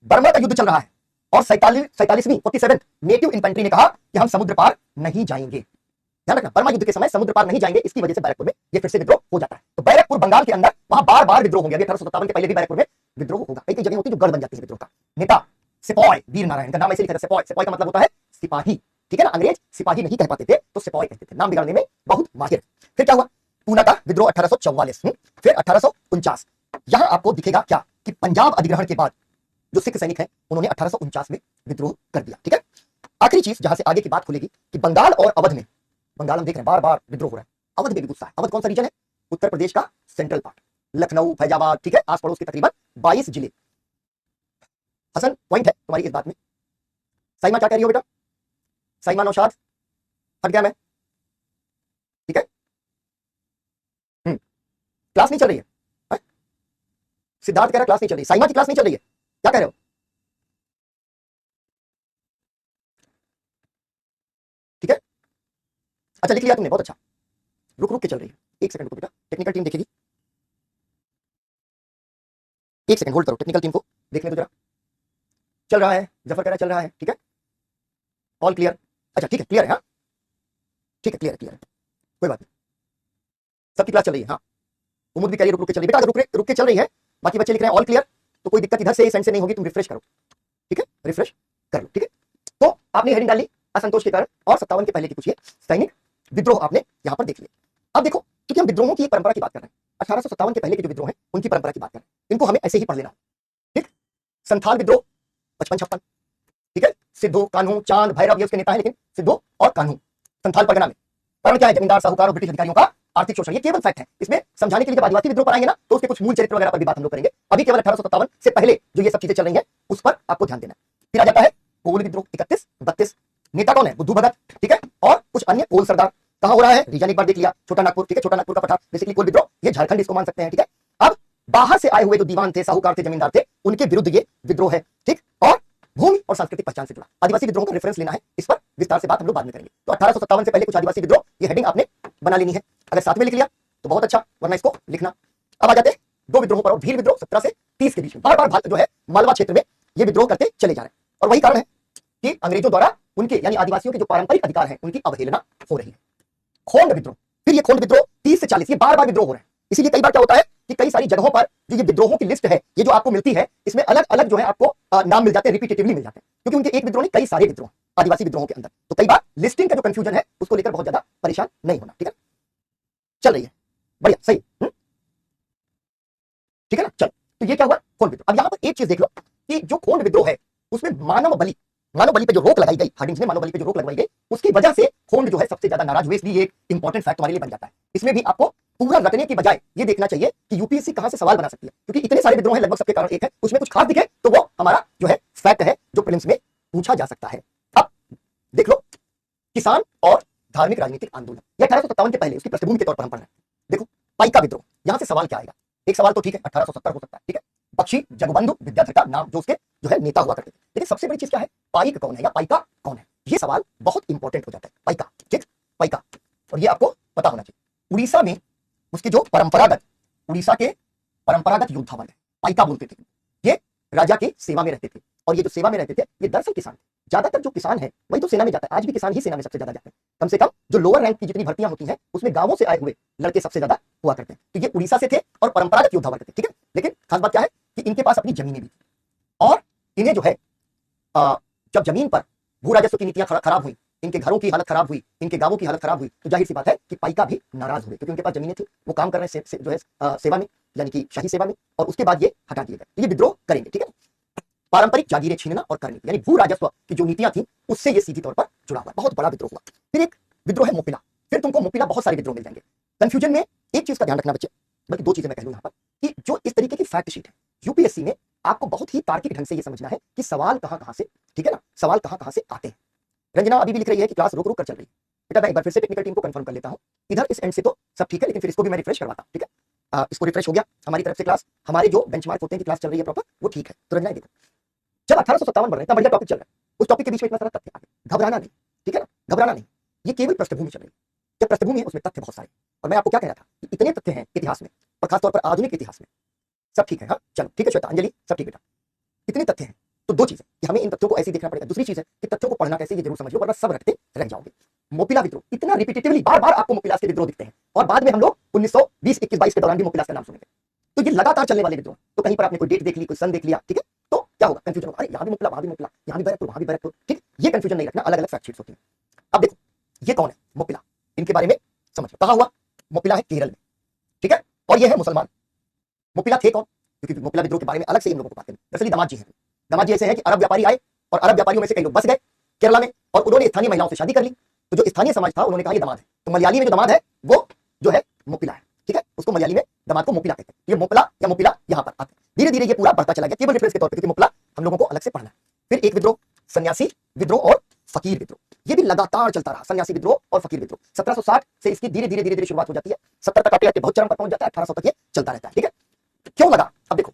बर्मा का युद्ध चल रहा है और 47वीं नेटिव इन्फेंट्री ने कहा कि हम समुद्र पार नहीं जाएंगे। ध्यान रखना, बर्मा युद्ध के समय समुद्र पार नहीं जाएंगे, इसकी वजह से बैरकपुर में ये फिर से विद्रोह हो जाता है। तो बैरकपुर बंगाल के अंदर वहां बार बार विद्रोह हो गया। 1857 के पहले भी बैरकपुर में विद्रोह होगा। कई कई जगह होती है जो गढ़ बन जाती है विद्रोह का। नेता सिपाही वीर नारायण का नाम ऐसे लिखा था, सिपाही, सिपाही का मतलब होता है सिपाही, ठीक है ना। अंग्रेज सिपाही नहीं कह पाते थे तो सिपाही कहते थे, नाम बिगाड़ने में बहुत माहिर। फिर क्या हुआ, पूना का विद्रोह 1844, फिर 1849। यहां आपको दिखेगा क्या कि पंजाब अधिग्रहण के बाद जो सिख सैनिक हैं उन्होंने 1849 में विद्रोह कर दिया, ठीक है। आखिरी चीज जहां से आगे की बात खुलेगी कि बंगाल और अवध में, बंगाल हम देख रहे हैं बार बार विद्रोह हो रहा है, अवध में भी गुस्सा है। अवध कौन सा रीजन है? उत्तर प्रदेश का सेंट्रल पार्ट, लखनऊ, फैजाबाद, ठीक है, आस पड़ोस के तकरीबन 22 जिले। हसन पॉइंट है तुम्हारी इस बात में। साइमा क्या कह रही हो बेटा? साइमा नौशाद, हट गया मैं, ठीक है। क्लास नहीं चल रही है? सिद्धार्थ कह रहा क्लास नहीं चल रही, साइमा की क्लास नहीं चल रही है, क्या कह रहे हो? ठीक है, अच्छा लिख लिया तुमने, बहुत अच्छा। रुक रुक के चल रही है, एक सेकंड रुको बेटा, टेक्निकल टीम देखेगी, एक सेकंड होल्ड करो, टेक्निकल टीम को देखने दो जरा। चल रहा है, जफर कह रहा चल रहा है, ठीक है, ऑल क्लियर। अच्छा ठीक है, क्लियर है, हाँ ठीक है, क्लियर है, क्लियर है, कोई बात नहीं, सबकी क्लास चल रही है। हाँ उम्मीद भी करिए रुक रुक के चल रही है बेटा, अगर रुक के चल रही है, बाकी बच्चे लिख रहे हैं ऑल क्लियर, तो कोई दिक्कत इधर से सेंड से नहीं होगी, तुम रिफ्रेश करो, ठीक है, रिफ्रेश कर लो, ठीक है। तो आपने हेडिंग डाली असंतोष के कारण, और 57 के पहले की कुछ ये सैनिक विद्रोह आपने यहां पर देख लिया। अब देखो, क्योंकि हम विद्रोहों की परंपरा की बात कर रहे हैं, 1857 के पहले के जो विद्रोह हैं उनकी परंपरा की बात कर रहे हैं, इनको हमें ऐसे ही पढ़ लेना, ठीक। संथाल विद्रोह 55-56, ठीक है, सिद्धू, कान्हू, चांद, भैरव ये उसके नेता हैं, लेकिन सिद्धू और कान्हू संथाल परगना में। कारण क्या है? जमींदार, साहूकार और ब्रिटिश अधिकारियों का आर्थिक शोषण। ये केवल फैक्ट है, इसमें समझाने के लिए जब आदिवासी विद्रोह पर आएंगे ना तो उसके कुछ मूल चरित्र वगैरह पर भी बात हम लोग करेंगे। अभी केवल 1857 से पहले जो ये सब चीजें चल रही हैं उस पर आपको ध्यान देना है। फिर आ जाता है कोल विद्रोह 31-32, नेता कौन है? बुद्धू भगत, ठीक है, और कुछ अन्य कोल सरदार। कहां हो रहा है? रीजन एक बार देख लिया, छोटा नागपुर, ठीक है, छोटा नागपुर का पठार, बेसिकली कोल विद्रोह, ये झारखंड इसको मान सकते हैं, ठीक है। अब बाहर से आए हुए जो दीवान थे, साहूकार थे, जमींदार थे, उनके विरुद्ध ये विद्रोह है, ठीक। और भूमि और सांस्कृतिक पहचान से जुड़ा आदिवासी विद्रोह का रेफरेंस लेना है, इस पर विस्तार से बात हम लोग बाद में करेंगे। तो 1857 से पहले कुछ आदिवासी विद्रोह, ये हेडिंग आपने बना लेनी है। अगर साथ में लिख लिया तो बहुत अच्छा, वरना इसको लिखना। अब आ जाते हैं दो विद्रोहों पर, और भील विद्रोह 17 से 30 के बीच में। बार बार जो है मालवा क्षेत्र में ये विद्रोह करते चले जा रहे हैं, और वही कारण है कि अंग्रेजों द्वारा उनके यानी आदिवासियों के जो पारंपरिक अधिकार हैं उनकी अवहेलना हो रही है। खोंड विद्रोह, फिर ये खोंड विद्रोह 30 से 40, ये बार बार विद्रोह हो रहे हैं। इसीलिए कई बार क्या होता है कि कई सारी जगहों पर जो ये विद्रोहों की लिस्ट है, ये जो आपको मिलती है, इसमें अलग अलग जो है आपको नाम मिल जाते हैं, रिपीटेटिवली मिल जाते हैं, क्योंकि उनके एक विद्रोह नहीं, कई सारे विद्रोह आदिवासी विद्रोहों के अंदर। तो कई बार लिस्टिंग का जो कंफ्यूजन है उसको लेकर बहुत ज्यादा परेशान नहीं होना, ठीक है। चल रही है, बढ़िया, सही। ठीक है ना। चलो, तो ये क्या हुआ, खोंड विद्रोह। अब यहां पर एक चीज देख लो कि जो खोंड विद्रोह है उसमें मानव बलि पे जो रोक लगाई गई, हार्डिंग्स ने मानव बलि पे जो रोक लगवाई गई, उसकी वजह से खोंड जो है सबसे ज्यादा नाराज हुए। इसलिए एक इंपॉर्टेंट फैक्ट हमारे लिए बन जाता है। इसमें भी आपको पूरा रटने की बजाय ये देखना चाहिए कि यूपीएससी कहां से सवाल बना सकती है, क्योंकि इतने सारे विद्रोह हैं, लगभग सबके कारण एक है, उसमें कुछ खास दिखे तो वो हमारा जो है फैक्ट है जो प्रीलिम्स में पूछा जा सकता है। अब देख लो, किसान और धार्मिक राजनीतिक आंदोलन, ये 1857 के पहले उसकी पृष्ठभूमि के तौर पर हम पढ़ रहे हैं। देखो, पाइका विद्रोह, यहां से सवाल क्या आएगा? एक सवाल तो ठीक है 1870 हो सकता है, ठीक है। बख्शी जगबंधु विद्याधर का नाम जो उसके जो है नेता हुआ करते थे। लेकिन सबसे बड़ी चीज क्या है, पाइक कौन है या पाइका कौन है, ये सवाल बहुत इंपॉर्टेंट हो जाता है। पाइका, ठीक, पाइका, और ये आपको पता होना चाहिए। उड़ीसा में उसके जो उड़ीसा के परंपरागत योद्धा वर्ग है, पाइका बोलते थे। ये राजा के सेवा में रहते थे, और ये जो सेवा में रहते थे ये दरअसल किसान थे। ज्यादातर जो किसान है वही तो सेना में जाता है, आज भी किसान ही सेना में सबसे ज्यादा जाते हैं। कम से कम जो लोअर रैंक की जितनी भर्तियां होती हैं उसमें गांवों से आए हुए लड़के सबसे ज्यादा हुआ करते हैं। तो ये उड़ीसा से थे और परंपरागत योद्धा वर्ग थे, ठीक है। लेकिन खास बात क्या है कि इनके पास अपनी जमीनें भी थी, और इन्हें जो है जब जमीन पर भू राजस्व की नीतियां खराब हुई, इनके घरों की हालत खराब हुई, इनके गांवों की हालत खराब हुई, तो जाहिर सी बात है कि पाइका भी नाराज हुए, क्योंकि उनके पास जमीनें थी, वो काम कर रहे हैं जो है सेवा में, यानी कि शाही सेवा में, और उसके बाद ये हटा दिए गए। ये विद्रोह करेंगे, ठीक है। पारंपरिक जागीरें छीनना और करनी, यानी भू राजस्व की जो नीतियां थी उससे ये सीधी तौर पर जुड़ा हुआ, बहुत बड़ा विद्रोह हुआ। फिर एक विद्रोह है मोपिला, फिर तुमको मोपिला बहुत सारे विद्रोह मिल जाएंगे। कंफ्यूजन में एक चीज का ध्यान रखना बच्चे, बल्कि दो चीजें मैं कह लूं यहां पर, कि जो इस तरीके की फैक्ट शीट है यूपीएससी में, आपको बहुत ही तार्किक ढंग से ये समझना है कि सवाल कहां से, ठीक है ना, सवाल कहां से आते हैं। रंजना अभी भी लिख रही है कि क्लास रुक रुक कर चल रही है। बेटा मैं एक बार फिर से टेक्निकल टीम को कंफर्म कर लेता हूं, इधर इस एंड से तो सब ठीक है, लेकिन फिर इसको भी मैं रिफ्रेश करवाता हूं, ठीक है। इसको रिफ्रेश हो गया हमारी तरफ से, क्लास हमारे जो बेंचमार्क होते हैं कि क्लास चल रही है प्रॉपर, वो ठीक है। तो रंजना देखो, जब 1857 बढ़ रहे हैं, बढ़िया टॉपिक चल रहा है, उस टॉपिक के बीच में इतना सारा तथ्य आ गया, घबराना नहीं, ठीक है ना, घबराना नहीं। ये केवल पृष्ठभूमि चल रही है, जब पृष्ठभूमि है उसमें तथ्य बहुत सारे, और मैं आपको क्या कह रहा था कि इतने तथ्य हैं इतिहास में, और खासतौर पर आधुनिक इतिहास में। सब ठीक है, हाँ चलो ठीक है श्वेता, अंजलि सब ठीक बेटा, इतने तथ्य हैं। तो दो चीजें कि हमें इन तथ्यों को ऐसे ही देखना पड़ेगा, दूसरी चीज है कि तथ्यों को पढ़ना कैसे ये जरूर समझ लो, वरना सब रटते रह जाओगे। मोपिला विद्रोह, इतना रिपीटेटिवली बार बार आपको मोपिलास के विद्रोह दिखते हैं, और बाद में हम लोग 1920, 21, 22 के दौरान भी मोपिलास का नाम सुनेंगे। तो ये लगातार चलने वाले विद्रोह, तो कहीं पर आपने कोई डेट देख ली, कोई सन देख लिया, ठीक है, तो क्या होगा, कंफ्यूजन होगा, अरे यहाँ भी मोपिला, वहां भी मोपिला, यहाँ भी बैरकपुर, वहां भी बैरकपुर, ठीक। ये कंफ्यूजन नहीं रखना, अलग अलग फैक्ट शीट्स होती हैं। अब देखो ये कौन है मोपिला, इनके बारे में समझो। कहा हुआ मोपिला है केरल में, ठीक है, और ये है मुसलमान। मोपिला थे कौन, क्योंकि मोपिला विद्रोह के बारे में अलग से इन लोगों को बात करें। दरअसल दामाद जी हैं, दामाद जी ऐसे हैं कि अरब व्यापारी आए, और अरब व्यापारियों में से कई लोग बस गए केरला में, और उन्होंने स्थानीय महिलाओं से शादी कर ली। तो जो स्थानीय समाज था उन्होंने कहा ये दामाद है, तो मलयाली में जो दामाद है वो जो है मोपिला है, ठीक है, उसको मलयाली में दामाद को मोपिला कहते हैं। ये मोपिला या मोपिला यहाँ पर आते हैं, धीरे धीरे ये पूरा बढ़ता चला गया, केवल रेफरेंस के तौर पर, क्योंकि मोपिला हम लोगों को अलग से पढ़ना है। फिर एक विद्रोह सन्यासी विद्रोह और फकीर विद्रोह, ये भी लगातार चलता रहा, सन्यासी विद्रोह और फकीर विद्रोह। 1760 से इसकी धीरे धीरे शुरुआत हो जाती है, 70 तक आते बहुत चरम पर पहुंच जाता है, 1800 तक ये चलता रहता है, ठीक है। क्यों लगा, अब देखो,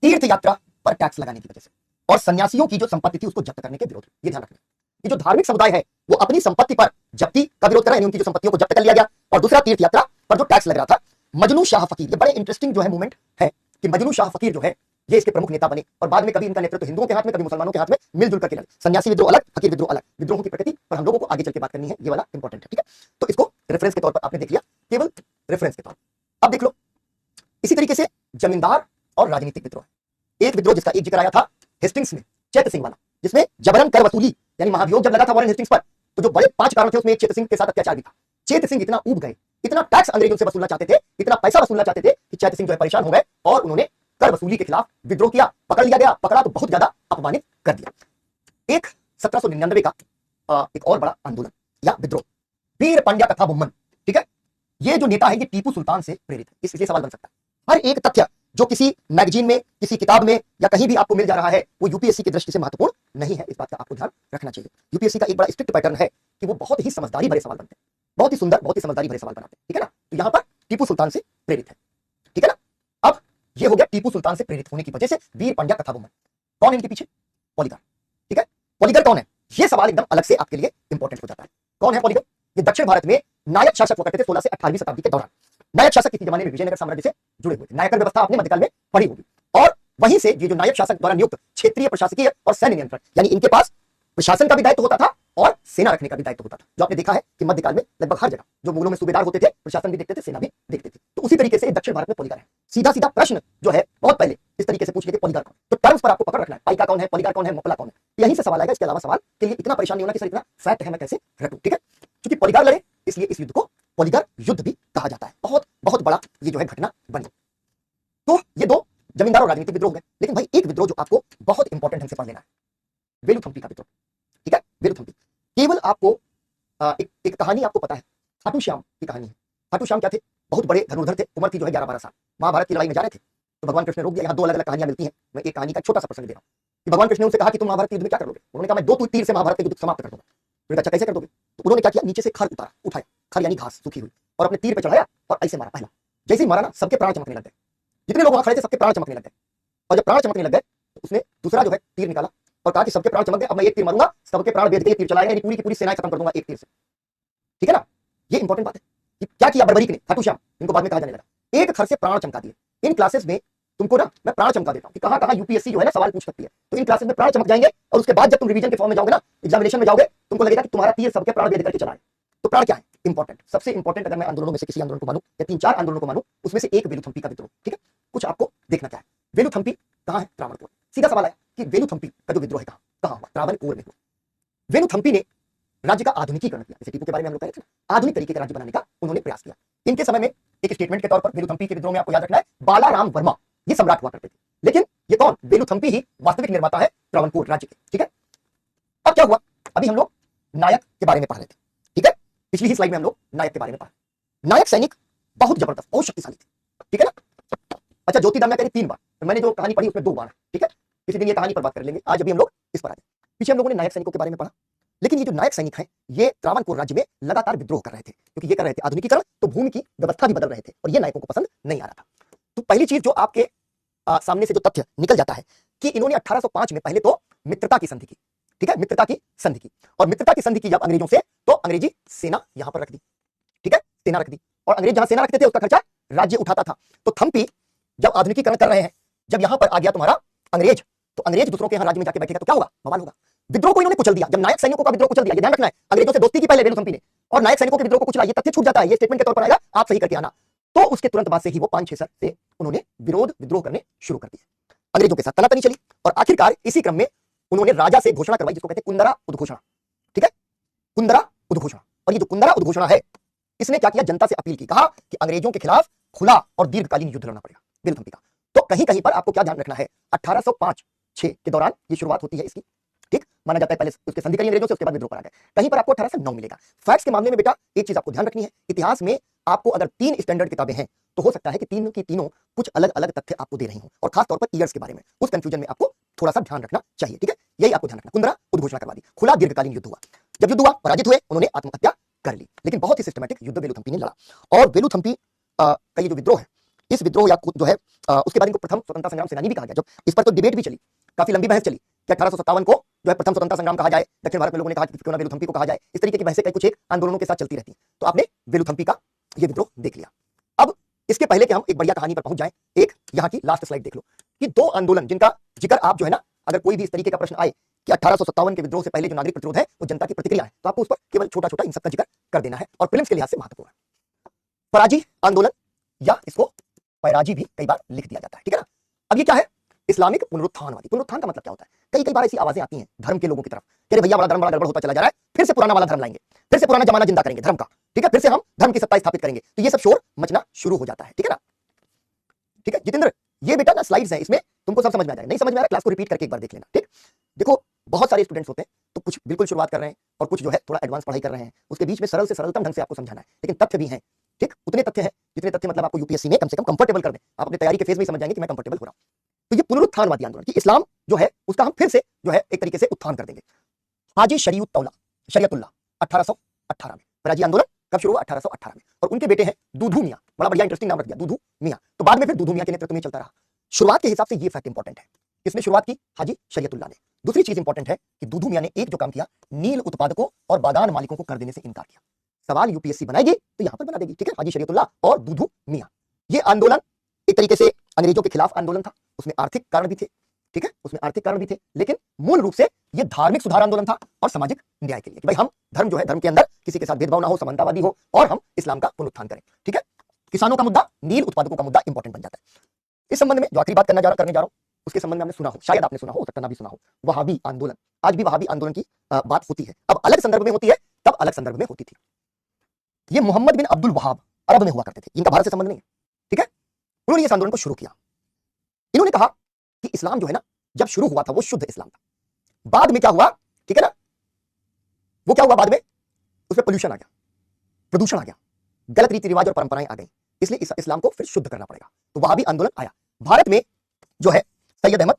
तीर्थ यात्रा पर टैक्स लगाने की वजह से, और सन्यासियों की जो संपत्ति थी उसको जब्त करने के विरोध, ये ध्यान रखना। ये जो धार्मिक समुदाय है वो अपनी संपत्ति पर जब्ती का विरोध कर रहे हैं, उनकी जो संपत्तियों को जब्त कर लिया गया। और दूसरा, तीर्थ यात्रा पर जो टैक्स लग रहा था, मजनू शाह फकीर, ये बड़े इंटरेस्टिंग जो है मूवमेंट है कि मजनू शाह फकीर जो है ये इसके प्रमुख नेता बने, और बाद में कभी इनका नेतृत्व हिंदुओं के हाथ में, कभी मुसलमानों के हाथ में मिलजुल करके लगे। सन्यासी विद्रोह अलग, फकीर विद्रोह अलग, विद्रोहों की प्रकृति पर हम लोगों को आगे चल के बात करनी है, ये वाला इंपॉर्टेंट है, ठीक है। तो इसको रेफरेंस के तौर पर आपने देख लिया, केवल रेफरेंस के तौर पर। अब देख लो इसी तरीके से जमींदार और राजनीतिक विद्रोह, एक विद्रोह जिसका एक जिक्र आया था हेस्टिंग्स में, चैत सिंह वाला, जिसमें जबरन कर वसूली, यानी महाभियोग जब लगा था वॉरेन हेस्टिंग्स पर, तो जो बड़े 5 कारण थे उसमें एक चेत सिंह के साथ अत्याचार भी था। चेत सिंह इतना ऊब गए, इतना टैक्स अंग्रेजों से वसूलना चाहते थे, इतना पैसा वसूलना चाहते थे कि चैत सिंह जो है परेशान हो गए, और उन्होंने कर वसूली के खिलाफ विद्रोह किया। पकड़ लिया गया, पकड़ा तो बहुत ज्यादा अपमानित कर दिया। एक 1799 का एक और बड़ा आंदोलन या विद्रोह, वीर पांड्या कथा बोम्मन, ठीक है। ये जो नेता है ये टीपू सुल्तान से प्रेरित है, इसलिए सवाल बन सकता है। हर एक तथ्य जो किसी मैगजीन में, किसी किताब में या कहीं भी आपको मिल जा रहा है वो यूपीएससी की दृष्टि से महत्वपूर्ण नहीं है, इस बात का आपको ध्यान रखना चाहिए। यूपीएससी का एक बड़ा स्ट्रिक्ट पैटर्न है कि वो बहुत ही समझदारी भरे सवाल बनते हैं, बहुत ही सुंदर, बहुत ही समझदारी भरे सवाल बनाते हैं, ठीक है ना। तो यहां पर टीपू सुल्तान से प्रेरित है, ठीक है ना। अब ये हो गया टीपू सुल्तान से प्रेरित होने की वजह से वीर पांड्या कथा बोम्मन। कौन है इनके पीछे, पॉलीगर, ठीक है। पॉलीगर कौन है, ये सवाल एकदम अलग से आपके लिए इंपॉर्टेंट हो जाता है। कौन है पॉलीगर, ये दक्षिण भारत में नायक शासक हुआ करते थे 16 से 18वीं शताब्दी के दौरान। नायक शासक किसी जमाने में विजयनगर साम्राज्य से जुड़े हुए थे, नायकर व्यवस्था आपने मध्यकाल में पढ़ी होगी, और वहीं से ये जो नायक शासक द्वारा नियुक्त क्षेत्रीय प्रशासकीय और सैन्य नियंत्रण, यानी इनके पास प्रशासन का भी दायित्व होता था और सेना रखने का भी दायित्व होता था, जो आपने देखा है कि मध्यकाल में लगभग हर जगह जो मुगलों में सूबेदार होते थे, प्रशासन भी देखते थे, सेना भी देखते थे। तो उसी तरीके से दक्षिण भारत में पॉलीगार है। सीधा सीधा प्रश्न जो है बहुत पहले इस तरीके से पूछ लेते पॉलीगार कौन, तो टर्म्स पर आपको पकड़ रखना है, पाइका कौन है, पॉलीगार कौन है, मोकला कौन है, यहीं से सवाल आएगा। इसके अलावा सवाल के लिए इतना परेशान नहीं होना कि सर इतना फैक्ट है मैं कैसे रटूं, ठीक है। क्योंकि पॉलीगार लड़े इसलिए इस युद्ध को पॉलीगार युद्ध भी कहा जाता है। बहुत बहुत बड़ा ये जो है घटना बनी। तो ये दो जमींदार और राजनीतिक विद्रोह हो गए, लेकिन भाई एक विद्रोह जो आपको बहुत इंपॉर्टेंट ढंग से पढ़ लेना है, वेलुथम्पी का विद्रोह, ठीक है। वेलुथम्पी केवल आपको एक कहानी आपको पता है, खाटू श्याम की कहानी है। खाटू श्याम क्या थे, बहुत बड़े धनुर्धर थे, उम्र थी जो है 11-12 साल। महाभारत की लड़ाई में जा रहे थे तो भगवान कृष्ण ने रोक दिया। यहाँ दो अलग अलग कहानियां मिलती हैं, मैं एक कहानी का छोटा सा प्रसंग दे रहा हूँ कि भगवान कृष्ण ने उनसे कहा कि तुम महाभारत के युद्ध में क्या करोगे। उन्होंने कहा मैं 2 तीर से महाभारत के युद्ध समाप्त कर दूंगा। उन्होंने कहा अच्छा कैसे कर दोगे, तो उन्होंने क्या किया, नीचे से खर उतारा, उठाया, खर यानी घास सूखी हुई, और अपने तीर पे चढ़ाया और ऐसे मारा। पहला जैसे ही मारा ना सबके प्राण चमकने लग गए, जितने लोग वहां खड़े थे सबके प्राण चमकने लग गए। और जब प्राण चमकने लग गए तो उसने दूसरा जो है तीर निकाला और कहा कि सबके प्राण चमक गए, अब मैं एक तीर मारूंगा, सबके प्राण भेद के तीर चलाएंगे, पूरी की पूरी सेना खत्म कर दूंगा एक तीर से, ठीक है ना। ये इंपॉर्टेंट बात है कि क्या किया बर्बरीक ने, खाटू श्याम इनको बाद में कहा जाने लगा, एक खर से प्राण चमका दिए। इन क्लासेस में तुमको ना मैं प्राण चमका देता हूं कि कहां कहां यूपीएससी जो है ना सवाल पूछ सकती है, तो इन क्लासेस में प्राण चमक जाएंगे और उसके बाद जब तुम रिवीजन के फॉर्म में जाओगे ना, एग्जामिनेशन में जाओगे, तुमको लगेगा कि तुम्हारा तीर सबके प्राण भेद करके चला है। तो प्राण क्या है, इंपॉर्टेंट, सबसे इंपॉर्टेंट अगर मैं आंदोलनों में से किसी आंदोलन को मानूं या 3-4 आंदोलनों को मानूं, उसमें से एक वेलुथम्पी का विद्रोह, ठीक है। कुछ आपको देखना क्या है, वेलुथम्पी कहां है, त्रावणकोर। सीधा सवाल आया कि वेलुथम्पी का जो विद्रोह है कहां हुआ, त्रावणकोर में हुआ। वेलुथम्पी ने राज्य का आधुनिकीकरण किया, जैसे टीपू के बारे में हम लोग कह रहे थे ना, आधुनिक तरीके का राज्य बनाने का उन्होंने प्रयास किया। इनके समय में एक स्टेटमेंट के तौर पर वेलुथम्पी के विद्रोह में आपको याद रखना है, बालाराम वर्मा ये सम्राट हुआ करते थे, लेकिन ये कौन, वेलुथम्पी ही वास्तविक निर्माता है त्रावणकोर राज्य के, ठीक है। अब क्या हुआ, अभी हम लोग नायक के बारे में पढ़ रहे थे, ठीक है। पिछली ही स्लाइड में हम लोग नायक के बारे में पढ़ा। नायक सैनिक बहुत जबरदस्त, बहुत शक्तिशाली थे, ठीक है ना। अच्छा ज्योतिदाम कह रही 3 बार, मैंने जो कहानी पढ़ी उसमें 2 बार, ठीक है। किसी दिन ये कहानी पर बात कर लेंगे, आज अभी हम लोग इस पर आ जाए। पीछे हम लोगों ने नायक सैनिकों के बारे में पढ़ा, लेकिन ये जो नायक सैनिक हैं ये त्रावणकोर राज्य में लगातार विद्रोह कर रहे थे, क्योंकि ये कर रहे थे आधुनिकीकरण, तो भूमि की व्यवस्था भी बदल रहे थे और ये नायकों को पसंद नहीं आ रहा था। तो पहली चीज जो आपके सामने से जो तथ्य निकल जाता है कि इन्होंने 1805 में पहले तो मित्रता की संधि की, ठीक है, मित्रता की संधि की, और मित्रता की संधि की जब अंग्रेजों से, तो अंग्रेजी सेना यहां पर रख दी, ठीक है, सेना रख दी, और अंग्रेज जहां सेना रखते थे उसका खर्चा राज्य उठाता था। तो थम्पी जब आधुनिकीकरण कर रहे हैं, जब यहां पर आ गया तुम्हारा अंग्रेज, तो अंग्रेज दूसरों के यहां राज्य में जाके बैठेगा तो क्या होगा, बवाल होगा। विद्रोह को इन्होंने कुचल दिया, जब नायक सैनिकों का विद्रोह कुचल दिया, ये ध्यान रखना है, अंग्रेजों से दोस्ती की पहले वेलुथम्पी ने, और नायक सैनिकों के विद्रोह को कुचला, ये तथ्य छूट जाता है, ये स्टेटमेंट के तौर पर आएगा, आप सही करके आना। तो उसके तुरंत बाद से ही वो 5-6 साल से उन्होंने विद्रोह करने शुरू कर दिए, अंग्रेजों के साथ तनातनी चली, और आखिरकार इसी क्रम में उन्होंने राजा से घोषणा करवाई, जिसको कहते हैं कुंदरा उद्घोषणा, ठीक है, कुंदरा उद्घोषणा। और ये जो कुंदरा उद्घोषणा है, इसने क्या किया, जनता से अपील की, कहा कि अंग्रेजों के खिलाफ खुला और दीर्घकालीन युद्ध लड़ना पड़ेगा वेलुथम्पी का। तो कहीं कहीं पर आपको क्या ध्यान रखना है, 1805-6 के दौरान ये शुरुआत होती है इसकी, ठीक, माना जाता है पहले उसके संधि करी अंग्रेजों से, उसके बाद विद्रोह पर आ गए। कहीं पर आपको 1809 मिलेगा। फैक्ट्स के मामले में बेटा एक चीज आपको ध्यान रखनी है, इतिहास में आपको अगर 3 स्टैंडर्ड किताबें हैं तो हो सकता है कि तीनों की तीनों कुछ अलग अलग तथ्य आपको दे रही हूं, और खास तौर पर ईयर्स के बारे में, उस कंफ्यूजन में आपको थोड़ा सा ध्यान रखना चाहिए, ठीक है। यही आपको ध्यान रखना, कुंदरा उद्घोषणा करवा दी, खुला दीर्घकालीन युद्ध हुआ। जब युद्ध हुआ, पराजित हुए, उन्होंने आत्महत्या कर ली, लेकिन बहुत ही सिस्टमैटिक युद्ध वेलुथम्पी ने लड़ा। और वेलुथम्पी का ये जो विद्रोह है, इस विद्रोह या जो है उसके बाद इनको प्रथम स्वतंत्रता संग्राम सेनानी भी कहा गया। जब इस पर तो डिबेट भी चली, काफी लंबी बहस चली कि 1857 को जो है प्रथम स्वतंत्रता संग्राम कहा जाए, दक्षिण भारत में लोगों ने कहा कि क्यों ना वेलुथम्पी को कहा जाए। इस तरीके की बहसें कई कुछ एक आंदोलनों के साथ चलती रहती हैं। तो आपने वेलुथम्पी का ये विद्रोह देख लिया। अब इसके पहले कि हम एक बढ़िया कहानी पर पहुंच जाएं, एक यहाँ की लास्ट स्लाइड देख लो कि 2 आंदोलन जिनका जिक्र आप जो है ना, अगर कोई भी इस तरीके का प्रश्न आए कि 1857 के विद्रोह से पहले जो नागरिक प्रतिरोध है वो जनता की प्रतिक्रिया है, तो आपको उस पर केवल छोटा छोटा इन सब का जिक्र कर देना है, और प्रीलिम्स के लिहाज से महत्वपूर्ण है। फराजी आंदोलन, या इसको पैराजी भी कई बार लिख दिया जाता है, ठीक है ना। अब ये क्या है, इस्लामिक पुनरुत्थानवादी। पुनरुत्थान का मतलब क्या होता है, कई बार ऐसी आवाजें आती हैं धर्म के लोगों की तरफ, अरे भैया बड़ा धर्म बड़ा गड़बड़ होता चला जा रहा है, फिर से पुराना वाला धर्म लाएंगे, फिर से पुराना जमाना जिंदा करेंगे धर्म का, ठीक है, फिर से हम धर्म की सत्ता स्थापित करेंगे। तो ये सब शोर मचना शुरू हो जाता है, ठीक है ना। ठीक है जितेंद्र, ये बेटा ना स्लाइड्स हैं, इसमें तुमको सब समझ में आ जाएगा, नहीं समझ में आ रहा क्लास को रिपीट करके एक बार देख लेना, ठीक। देखो बहुत सारे स्टूडेंट्स होते हैं, तो कुछ बिल्कुल शुरुआत कर रहे हैं और कुछ जो है थोड़ा एडवांस पढ़ाई कर रहे हैं, उसके बीच में सरल से सरलतम ढंग से आपको समझाना है, लेकिन तथ्य भी हैं, ठीक, उतने तथ्य हैं जितने तथ्य मतलब आपको यूपीएससी में कम से कम कंफर्टेबल कर दें। आप अपनी तैयारी के फेज में समझ जाएंगे कि मैं कंफर्टेबल हो रहा हूं। तो ये पुनरुत्थानवादी आंदोलन कि इस्लाम जो है उसका हम फिर से जो है एक तरीके से उत्थान कर देंगे। हाजी शरीयतुल्लाह 1818 में, फराजी आंदोलन कब शुरू हुआ, 1818 में, और उनके बेटे हैं दूधू मियां, बड़ा बढ़िया इंटरेस्टिंग नाम रख दिया दूधू मियां। तो बाद में फिर दूधू मियां के नेतृत्व में चलता रहा। शुरुआत के हिसाब से ये फैक्ट इंपॉर्टेंट है, किसने शुरुआत की, हाजी शरीयतुल्लाह ने। दूसरी चीज इंपॉर्टेंट है कि दूधू मियां ने एक जो काम किया, नील उत्पादकों और बागान मालिकों को कर देने से इनकार किया। सवाल यूपीएससी बनाएगी तो यहां पर बना देगी, ठीक है, हाजी शरीयतुल्लाह और दूधू मियां। ये आंदोलन एक तरीके से अंग्रेजों के खिलाफ आंदोलन था, उसमें आर्थिक कारण भी थे, ठीक है, उसमें आर्थिक कारण भी थे, लेकिन मूल रूप से यह धार्मिक सुधार आंदोलन था और सामाजिक न्याय के लिए कि भाई हम धर्म जो है, धर्म के अंदर किसी के साथ भेदभाव ना हो, समानतावादी हो और हम इस्लाम का पुनरुत्थान करें। ठीक है, किसानों का मुद्दा, नील उत्पादकों का मुद्दा इंपॉर्टेंट बन जाता है। इस संबंध में जो आखिरी बात करने जा रहा हूं, उसके संबंध में आपने सुना हो, शायद आपने सुना हो सकता ना भी सुना हो, वहाबी आंदोलन। आज भी वहाबी आंदोलन की बात होती है, अब अलग संदर्भ में होती है, तब अलग संदर्भ में होती थी। ये मोहम्मद बिन अब्दुल वहाब अरब में हुआ करते थे, इनका भारत से संबंध नहीं है। ठीक है, उन्होंने इस आंदोलन को शुरू किया। इन्होंने कहा कि इस्लाम जो है ना, जब शुरू हुआ था वो शुद्ध इस्लाम था, बाद में क्या हुआ, ठीक है ना, वो क्या हुआ बाद में, उसमें पोल्यूशन आ गया, प्रदूषण आ गया, गलत रीति रिवाज और परंपराएं आ गई, इसलिए इस्लाम को फिर शुद्ध करना पड़ेगा। तो वहाबी आंदोलन आया। भारत में जो है सैयद अहमद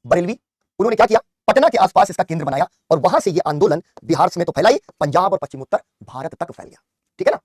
बरेलवी, उन्होंने क्या किया, पटना के आसपास इसका केंद्र बनाया और वहां से ये आंदोलन बिहार में तो फैलाई, पंजाब और पश्चिम उत्तर भारत तक फैल गया। ठीक है ना।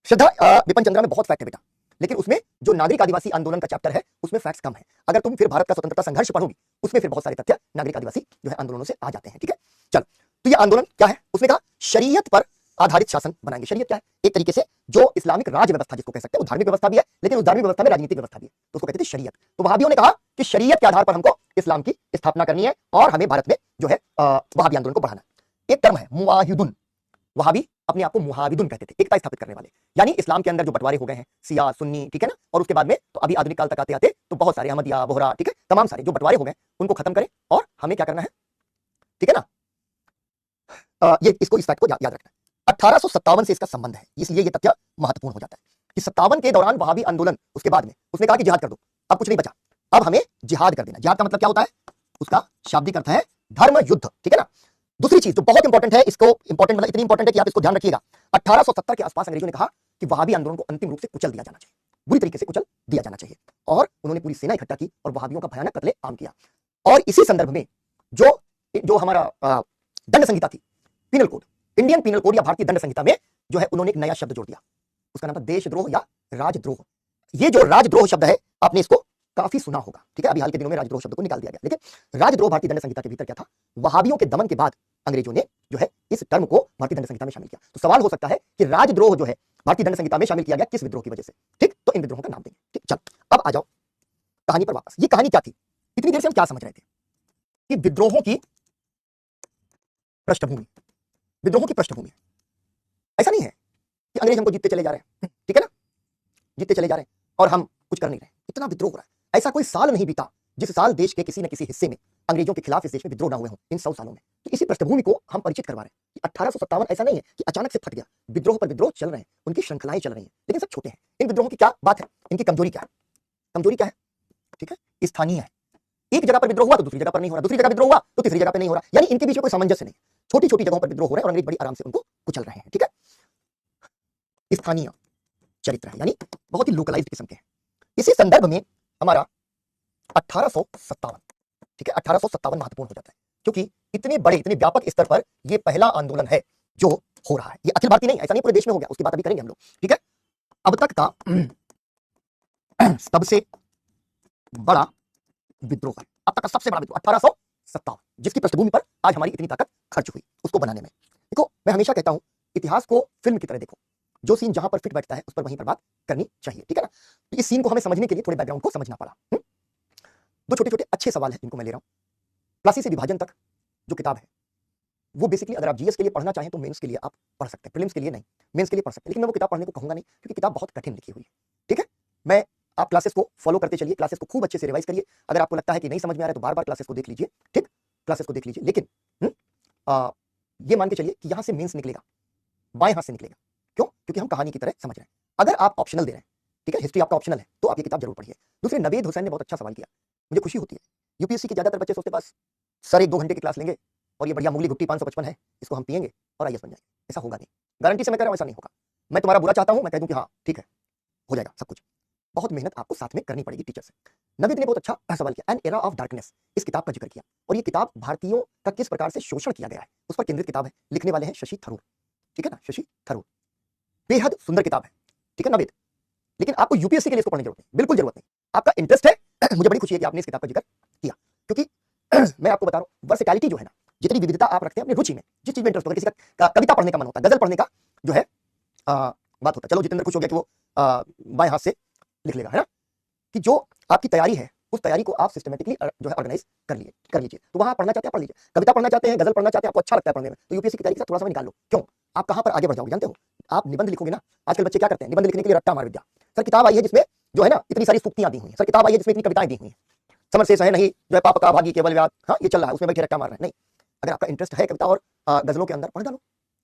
श्रद्धा विपिन चंद्रा में बहुत फैक्ट है बेटा, लेकिन उसमें जो नागरिक आदिवासी आंदोलन का चैप्टर है उसमें फैक्ट्स कम है। अगर तुम फिर भारत का स्वतंत्रता संघर्ष पढ़ोगी, उसमें फिर बहुत सारे तथ्य नागरिक आदिवासी जो है आंदोलनों से आ जाते हैं। ठीक है, चल, तो ये आंदोलन क्या है, उसने कहा शरीयत पर आधारित शासन बनाएंगे। शरीयत क्या है, एक तरीके से जो इस्लामिक राज व्यवस्था जिसको कह सकते हैं, वो धार्मिक व्यवस्था भी है, लेकिन उस धार्मिक व्यवस्था में राजनीतिक व्यवस्था भी है, तो उसको कहते थे शरीयत। तो वहाबियों ने कहा कि शरीयत के आधार पर हमको इस्लाम की स्थापना करनी है और हमें भारत में जो है वहाबी आंदोलन को बढ़ाना है। एक टर्म है मुवाहिदुन, वहाबी अपने आप को मुहाविदुन कहते थे, एकता स्थापित करने वाले, यानी इस्लाम के अंदर जो बंटवारे हो गए हैं, शिया सुन्नी, ठीक है ना, और उसके बाद में तो अभी आधुनिक काल तक आते आते तो बहुत सारे अहमदिया बोहरा, ठीक है, तमाम सारे जो बंटवारे हो गए उनको खत्म करें और हमें क्या करना है, ठीक है ना। ये इसको इस फैक्ट को याद रखना है। 1857 से इसका संबंध है, इसलिए ये तथ्य महत्वपूर्ण हो जाता है कि 57 के दौरान वहाबी आंदोलन, उसके बाद में उसने कहा कि जिहाद कर दो, अब कुछ नहीं बचा, अब हमें जिहाद कर देना। जिहाद का मतलब क्या होता है, उसका शाब्दिक अर्थ है धर्म युद्ध। ठीक है ना। दूसरी चीज जो बहुत इंपॉर्टेंट है, इसको इंपॉर्टेंट मतलब इतनी इंपॉर्टेंट है कि आप इसको ध्यान रखिएगा, 1870 के आसपास अंग्रेजों ने कहा कि वहाबी आंदोलन को अंतिम रूप से कुचल दिया जाना चाहिए, बुरी तरीके से कुचल दिया जाना चाहिए, और उन्होंने पूरी सेना इकट्ठा की और वहाबियों का भयानक कत्ले आम किया। और इसी संदर्भ में जो हमारा दंड संहिता थी, penal code, Indian penal code या भारतीय दंड संहिता में जो है उन्होंने एक नया शब्द जोड़ दिया, उसका नाम था देशद्रोह या राजद्रोह। ये जो राजद्रोह शब्द है, आपने इसको काफी सुना होगा, ठीक है, अभी हाल के दिनों में राजद्रोह शब्द को निकाल दिया गया, लेकिन राजद्रोह भारतीय दंड संहिता के भीतर क्या था, वहाबियों के दमन के बाद अंग्रेजों ने जो है इस टर्म को भारतीय दंड संहिता में शामिल किया। तो सवाल हो सकता है कि राजद्रोह जो है भारतीय दंड संहिता में शामिल किया गया किस विद्रोह की वजह से, ठीक, तो इन विद्रोहों का नाम देंगे। ठीक, चल अब आ जाओ कहानी पर वापस। ये कहानी क्या थी, इतनी देर से हम क्या समझ रहे थे कि विद्रोहों की पृष्ठभूमि, विद्रोहों की पृष्ठभूमि। ऐसा नहीं है कि अंग्रेज हमको जीतते चले जा रहे हैं, ठीक है ना, जीतते चले जा रहे हैं और हम कुछ कर नहीं रहे, इतना विद्रोह हो रहा है। ऐसा कोई साल नहीं बीता जिस साल देश के किसी न किसी हिस्से में अंग्रेजों के खिलाफ इस देश में विद्रोह ना हुए हों इन 100 सालों में। तो इसी पृष्ठभूमि को हम परिचित करवा रहे हैं। 1857 ऐसा नहीं है कि अचानक से फट गया, विद्रोह पर विद्रोह चल रहे हैं, उनकी श्रृंखलाएं चल रही हैं, लेकिन सब छोटे हैं। इन विद्रोहों की क्या बात है, इनकी कमजोरी क्या है, कमजोरी क्या है, ठीक है, स्थानीय है। एक जगह पर विद्रोह हुआ तो दूसरी जगह पर नहीं हो रहा, दूसरी जगह विद्रोह हुआ तो तीसरी जगह पर नहीं हो रहा, यानी इनके बीच में कोई सामंजस्य नहीं। छोटी छोटी जगहों पर विद्रोह हो रहे हैं और अंग्रेज बड़ी आराम से उनको कुचल रहे हैं। ठीक है, स्थानीय चरित्र है, यानी बहुत ही लोकलाइज्ड किस्म के हैं। इसी संदर्भ में हमारा 1857, ठीक है, 1857 महत्वपूर्ण हो जाता है क्योंकि इतने बड़े, इतने व्यापक स्तर पर यह पहला आंदोलन है जो हो रहा है। ये अखिल भारतीय नहीं, ऐसा नहीं पूरे देश में हो गया, उसकी बात अभी करेंगे हम लोग। ठीक है, अब तक का सबसे बड़ा विद्रोह है, अब तक का सबसे बड़ा विद्रोह 1857, जिसकी पृष्ठभूमि पर आज हमारी इतनी ताकत खर्च हुई उसको बनाने में। देखो, मैं हमेशा कहता हूं इतिहास को फिल्म की तरह देखो, जो सीन जहां पर फिट बैठता है उस पर वहीं पर बात करनी चाहिए। ठीक है ना। तो इस सीन को हमें समझने के लिए थोड़े बैकग्राउंड को समझना पड़ा। दो छोटे छोटे अच्छे सवाल हैं जिनको मैं ले रहा हूं। प्लासी से विभाजन तक जो किताब है वो बेसिकली अगर आप जीएस के लिए पढ़ना चाहें तो मेंस के लिए आप पढ़ सकते हैं, प्रीलिम्स के लिए नहीं, मेंस के लिए पढ़ सकते हैं, लेकिन मैं वो किताब पढ़ने को कहूंगा नहीं क्योंकि किताब बहुत कठिन लिखी हुई है। ठीक है, मैं आप क्लासेस को फॉलो करते चलिए, क्लासेस को खूब अच्छे से रिवाइज करिए। अगर आपको लगता है कि नहीं समझ में आ रहा है तो बार बार क्लासेस को देख लीजिए, ठीक, क्लासेस को देख लीजिए, लेकिन ये मान के चलिए कि यहां से मेंस निकलेगा, बाएं हाथ से निकलेगा। क्यों? क्योंकि हम कहानी की तरह समझ रहे हैं। अगर आप ऑप्शनल दे रहे हैं, ठीक है, हिस्ट्री आपका ऑप्शनल है, तो आप ये किताब जरूर पढ़िए। दूसरे, नवेद हुसैन ने बहुत अच्छा सवाल किया, मुझे खुशी होती है। यूपीएससी के ज्यादातर बच्चे सोचते बस सर 1-2 घंटे की क्लास लेंगे और ये बढ़िया मुगली गुट्टी 555 है, इसको हम पिएंगे और आईएएस बन जाएंगे। ऐसा होगा नहीं, गारंटी से मैं कह रहा हूं, ऐसा नहीं होगा। मैं तुम्हारा बुरा चाहता हूं, मैं कह दूं कि हाँ ठीक है, हो जाएगा सब कुछ। बहुत मेहनत आपको साथ में करनी पड़ेगी टीचर से। नवेद ने बहुत अच्छा सवाल किया, एन एरा ऑफ डार्कनेस, इस किताब का जिक्र किया, और ये किताब भारतीयों का किस प्रकार से शोषण किया गया है उस पर केंद्रित किताब है। लिखने वाले हैं शशि थरूर, ठीक है ना, शशि थरूर। बेहद सुंदर किताब है, ठीक है नवेद, लेकिन आपको यूपीएससी के लिए इसको पढ़ने की जरूरत नहीं, बिल्कुल जरूरत नहीं। आपका इंटरेस्ट है, मुझे बड़ी खुशी है कि आपने इस किताब का जिक्र किया, क्योंकि मैं आपको बता रहा हूं वर्सेटैलिटी जो है ना, जितनी विविधता आप रखते हैं अपनी रुचि में, जिस चीज में इंटरेस्ट होता है, किसी का कविता पढ़ने का मन होता है, गजल पढ़ने का जो है बात होता है। चलो जितेंद्र खुश हो गया कि वो बाएं हाथ से लिख लेगा, है ना, कि जो आपकी तैयारी है, उस तैयारी को आप सिस्टमेटिकली जो है ऑर्गेनाइज कर लीजिए। तो वहां पढ़ना चाहते हैं पढ़ लीजिए, कविता पढ़ना चाहते हैं, गजल पढ़ना चाहते हैं, आपको अच्छा लगता है पढ़ने में, तो यूपीएससी की तैयारी का थोड़ा समय निकाल लो। क्यों? आप कहां पर आगे बढ़ जाओगे जानते हो? आप निबंध लिखोगे ना, आजकल बच्चे क्या करते हैं, निबंध लिखने के लिए रट्टा मार विद्या। सर किताब आई है जिसमें जो है ना इतनी सारी सूक्तियां दी हुई हैं, सर किताब आई है जिसमें इतनी कविताएं दी हुई हैं, समर से है नहीं जो है पाप का भागी केवल व्याध, हाँ ये चल रहा है, उसमें बैठे रट्टा मार रहे हैं। नहीं, अगर आपका इंटरेस्ट है कविता और गजलों के अंदर, पढ़ डालो,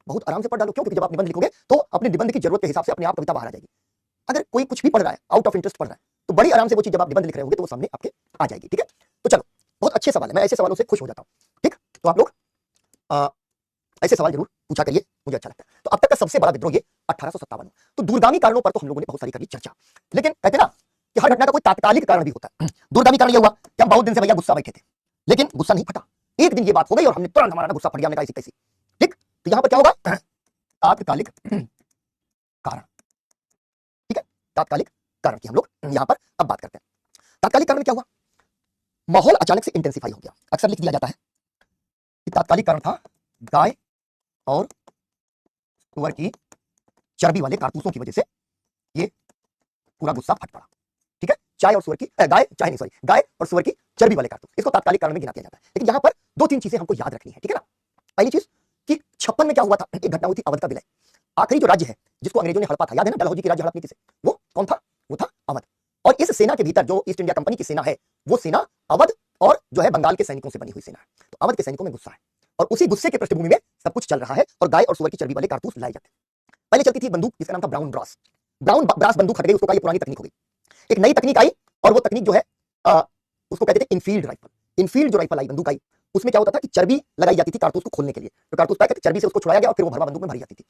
बहुत आराम से पढ़ डालो। क्यों? क्योंकि जब आप निबंध लिखोगे तो अपने निबंध की जरूरत के हिसाब से अपने आप कविता बाहर आ जाएगी। अगर कोई कुछ भी पढ़ रहा है, आउट ऑफ इंटरेस्ट पढ़ रहा है, तो बड़ी आराम से वो चीज जब आप निबंध लिख रहे होगे तो वो सामने आपके आ जाएगी। ठीक है, तो चलो, बहुत अच्छे सवाल है, मैं ऐसे सवालों से खुश हो जाता हूँ। ठीक, तो आप लोग ऐसे सवाल जरूर पूछा करिए, मुझे अच्छा लगता है। तो अब तक का सबसे बड़ा विद्रोह ये 1857। तो दूरगामी कारणों पर तो हम लोगों ने बहुत सारी कर ली चर्चा, लेकिन कहते ना कि हर घटना का कोई तात्कालिक कारण भी होता है। दूरगामी कारण ये हुआ कि हम बहुत दिन से भैया गुस्सा बैठे थे, लेकिन गुस्सा नहीं फटा, एक दिन ये बात हो गई और हमने तुरंत, हमारा गुस्सा फट गया, हमने कहा ऐसी कैसी। ठीक, तो यहां पर क्या होगा? तात्कालिक कारण। ठीक है, तात्कालिक कारण की हम लोग यहां पर अब बात करते हैं। तात्कालिक कारण क्या हुआ? माहौल अचानक से इंटेंसिफाई हो गया। अक्सर लिख दिया जाता है कि तात्कालिक कारण था गाय और सुअर की चर्बी वाले कारतूसों की वजह से ये पूरा गुस्सा फट पड़ा। ठीक है, चाय और सुअर की गाय और सुअर की चर्बी वाले कारतूस, इसको तात्कालिक कारण में गिना दिया जाता है। लेकिन यहां पर दो तीन चीजें हमको याद रखनी है। ठीक है ना, पहली चीज कि 56 में क्या हुआ था, एक घटना हुई थी अवध का विलय। आखिरी जो राज्य है जिसको अंग्रेजों ने हड़पा था, याद है ना, डलहौजी की राज्य हड़प नीति से, वो कौन था? वो था अवध। और इस सेना के भीतर जो ईस्ट इंडिया कंपनी की सेना है, वो सेना अवध और जो है बंगाल के सैनिकों से बनी हुई सेना है। तो अवध के सैनिकों में गुस्सा है और उसी गुस्से के पृष्ठभूमि में सब कुछ चल रहा है और गाय और सुअर की चर्बी वाले कारतूस लाए जाते हैं। पहले चलती थी बंदूक जिसका नाम था ब्राउन ब्रास। ब्राउन ब्रास बंदूक हट गई, उसको कहा ये पुरानी तकनीक हो गई। एक नई तकनीक आई और वो तकनीक जो है उसको कहते थे इनफील्ड राइफल। इनफील्ड जो राइफल आई, बंदूक आई, उसमें क्या होता था कि चर्बी लगाई जाती थी कारतूस को खोलने के लिए। तो कारतूस पैक करके चर्बी से उसको छुड़ाया गया और फिर वो भरवा बंदूक में भरी जाती थी।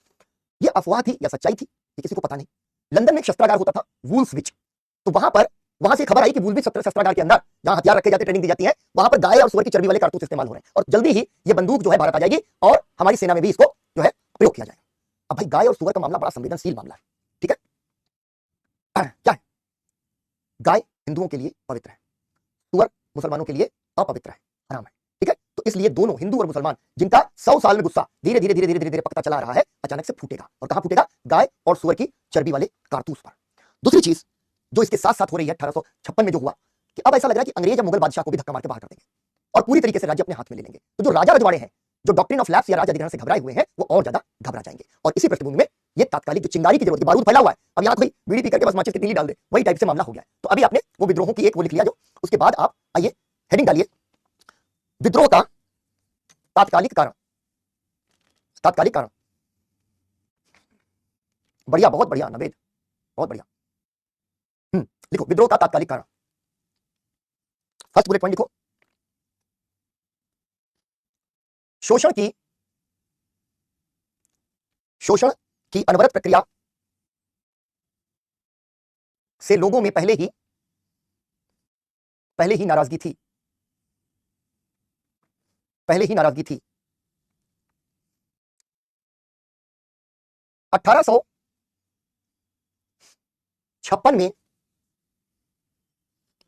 ये अफवाह थी या सच्चाई थी, ये किसी को पता नहीं। लंदन में एक शस्त्रागार होता था वुल्सविच, तो वहां से खबर आई कि वुल्सविच शस्त्रागार के अंदर जहां हथियार रखे जाते, ट्रेनिंग दी जाती है, वहां पर गाय और सुअर की चर्बी वाले कारतूस इस्तेमाल हो रहे हैं और जल्दी ही ये बंदूक जो है भारत आ जाएगी और हमारी सेना में भी इसको जो है प्रयोग किया जाएगा। अब भाई गाय और सुअर का मामला बड़ा संवेदनशील मामला है। ठीक है, क्या है? गाय हिंदुओं के लिए पवित्र है, सुअर मुसलमानों के लिए अपवित्र है, हराम है। ठीक है, तो इसलिए दोनों हिंदू और मुसलमान जिनका 100 साल में गुस्सा धीरे धीरे धीरे धीरे धीरे धीरे पकता चला रहा है, अचानक से फूटेगा। और कहां फूटेगा? गाय और सुअर की चर्बी वाले कारतूस पर। दूसरी चीज जो इसके साथ साथ हो रही है 1856 में जो हुआ कि अब ऐसा लग रहा है कि अंग्रेज मुगल बादशाह को भी धक्का मार के बाहर कर देंगे और पूरी तरीके से राज्य अपने हाथ में ले लेंगे। तो जो राजा रजवाड़े हैं, जो डॉक्ट्रिन ऑफ लैप्स या राज अधिग्रहण से घबराए हुए हैं, वो और ज्यादा घबरा जाएंगे। और इसी पृष्ठभूमि में ये तात्कालिक जो चिंगारी की जरूरत, बारूद फैला हुआ है, अब यहाँ कोई बीड़ी पी करके बस माचिस की तीली डाल दे, वही टाइप से मामला हो गया है। तो अभी आपने वो विद्रोहों की एक वो लिख लिया, जो उसके बाद आप आइए हेडिंग डालिए, विद्रोह का तात्कालिक कारण। तात्कालिक कारण, बढ़िया, बहुत बढ़िया नवेद, बहुत बढ़िया। लिखो विद्रोह का तात्कालिक कारण। फर्स्ट बुलेट पॉइंट लिखो, शोषण की अनवरत प्रक्रिया से लोगों में पहले ही नाराजगी थी। पहले ही नाराजगी थी। 1856 में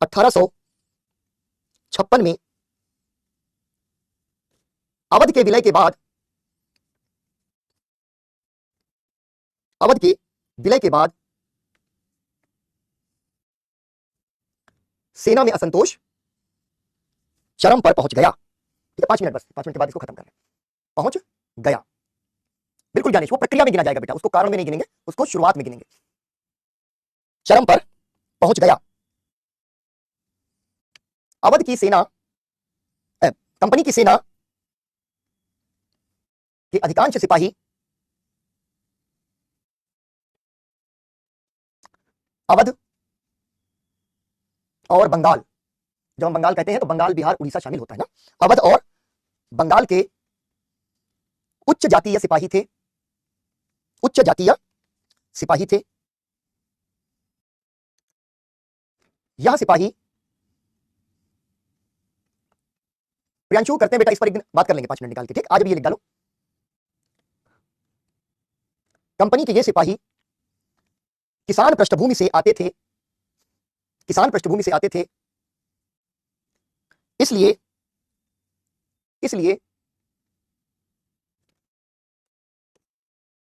1856 में अवध के विलय के बाद, अवध के विलय के बाद सेना में असंतोष चरम पर पहुंच गया। ठीक है, 5 मिनट बस, 5 मिनट के बाद इसको खत्म कर रहे हैं। पहुंच गया, बिल्कुल ज्ञानेश, वो प्रक्रिया में गिना जाएगा बेटा, उसको कारण में नहीं गिनेंगे, उसको शुरुआत में गिनेंगे। चरम पर पहुंच गया। अवध की सेना, कंपनी की सेना के अधिकांश सिपाही अवध और बंगाल, जब हम बंगाल कहते हैं तो बंगाल, बिहार, उड़ीसा शामिल होता है ना, अवध और बंगाल के उच्च जातीय सिपाही थे, उच्च जातीय सिपाही थे। यह सिपाही, प्रियांशु करते हैं बेटा, इस पर एक दिन बात कर लेंगे 5 मिनट निकाल के। ठीक, आज भी ये लिख डालो, कंपनी के ये सिपाही किसान पृष्ठभूमि से आते थे, किसान पृष्ठभूमि से आते थे, इसलिए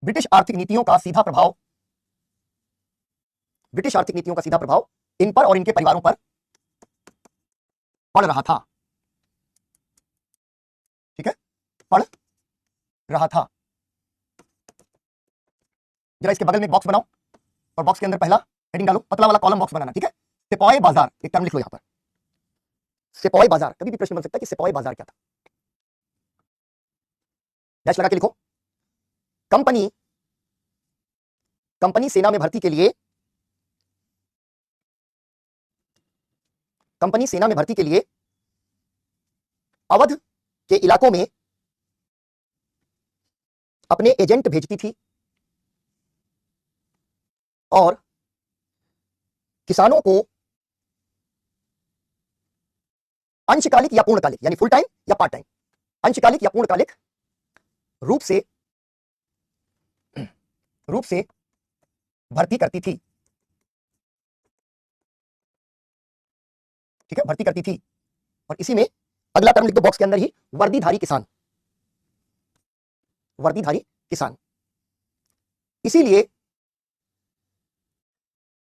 ब्रिटिश आर्थिक नीतियों का सीधा प्रभाव, ब्रिटिश आर्थिक नीतियों का सीधा प्रभाव इन पर और इनके परिवारों पर पढ़ रहा था, ठीक है, पढ़ रहा था। जरा इसके बगल में एक बॉक्स बनाओ और बॉक्स के अंदर पहला हेडिंग डालो, पतला वाला कॉलम बॉक्स बनाना, ठीक है। सिपाही बाजार, एक टर्म लिख लो यहां पर, सिपाही बाजार। कभी भी प्रश्न बन सकता है कि सिपाही बाजार क्या था। डैश लगा के लिखो, कंपनी सेना में भर्ती के लिए, कंपनी सेना में भर्ती के लिए अवध के इलाकों में अपने एजेंट भेजती थी और किसानों को अंशकालिक या पूर्णकालिक, यानी फुल टाइम या पार्ट टाइम, अंशकालिक या पूर्णकालिक रूप से भर्ती करती थी, ठीक है, भर्ती करती थी। और इसी में अगला टर्म लिख दो बॉक्स के अंदर ही, वर्दीधारी किसान, वर्दीधारी किसान। इसीलिए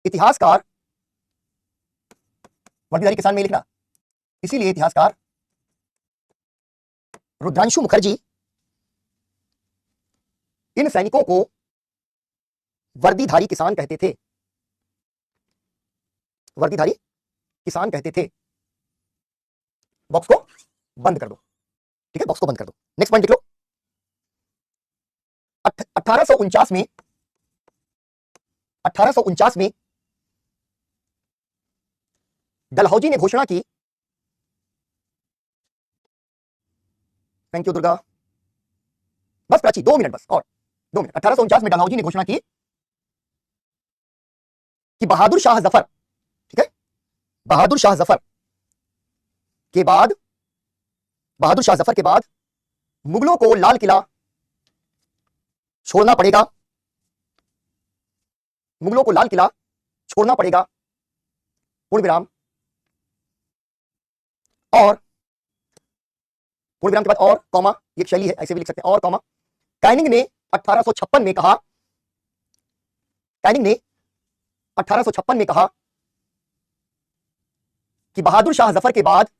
इतिहासकार, वर्दीधारी किसान में लिखना, इसीलिए इतिहासकार रुद्रांशु मुखर्जी इन सैनिकों को वर्दीधारी किसान कहते थे, वर्दीधारी किसान कहते थे। बॉक्स को बंद कर दो, ठीक है, बॉक्स को बंद कर दो। नेक्स्ट पॉइंट लिख लो, 1849 में, 1849 में डलहौजी ने घोषणा की, थैंक यू दुर्गा, बस प्राची 2 मिनट, बस और 2 मिनट। 1849 में डलहौजी ने घोषणा की कि बहादुर शाह जफर, ठीक है, बहादुर शाह जफर के बाद, बहादुर शाह जफर के बाद मुगलों को लाल किला छोड़ना पड़ेगा, मुगलों को लाल किला छोड़ना पड़ेगा, पूर्ण विराम, और पूर्ण विराम के बाद और कॉमा, ये एक शैली है, ऐसे भी लिख सकते हैं, और कॉमा। कैनिंग ने 1856 में कहा, कैनिंग ने 1856 में कहा कि बहादुर शाह जफर के बाद,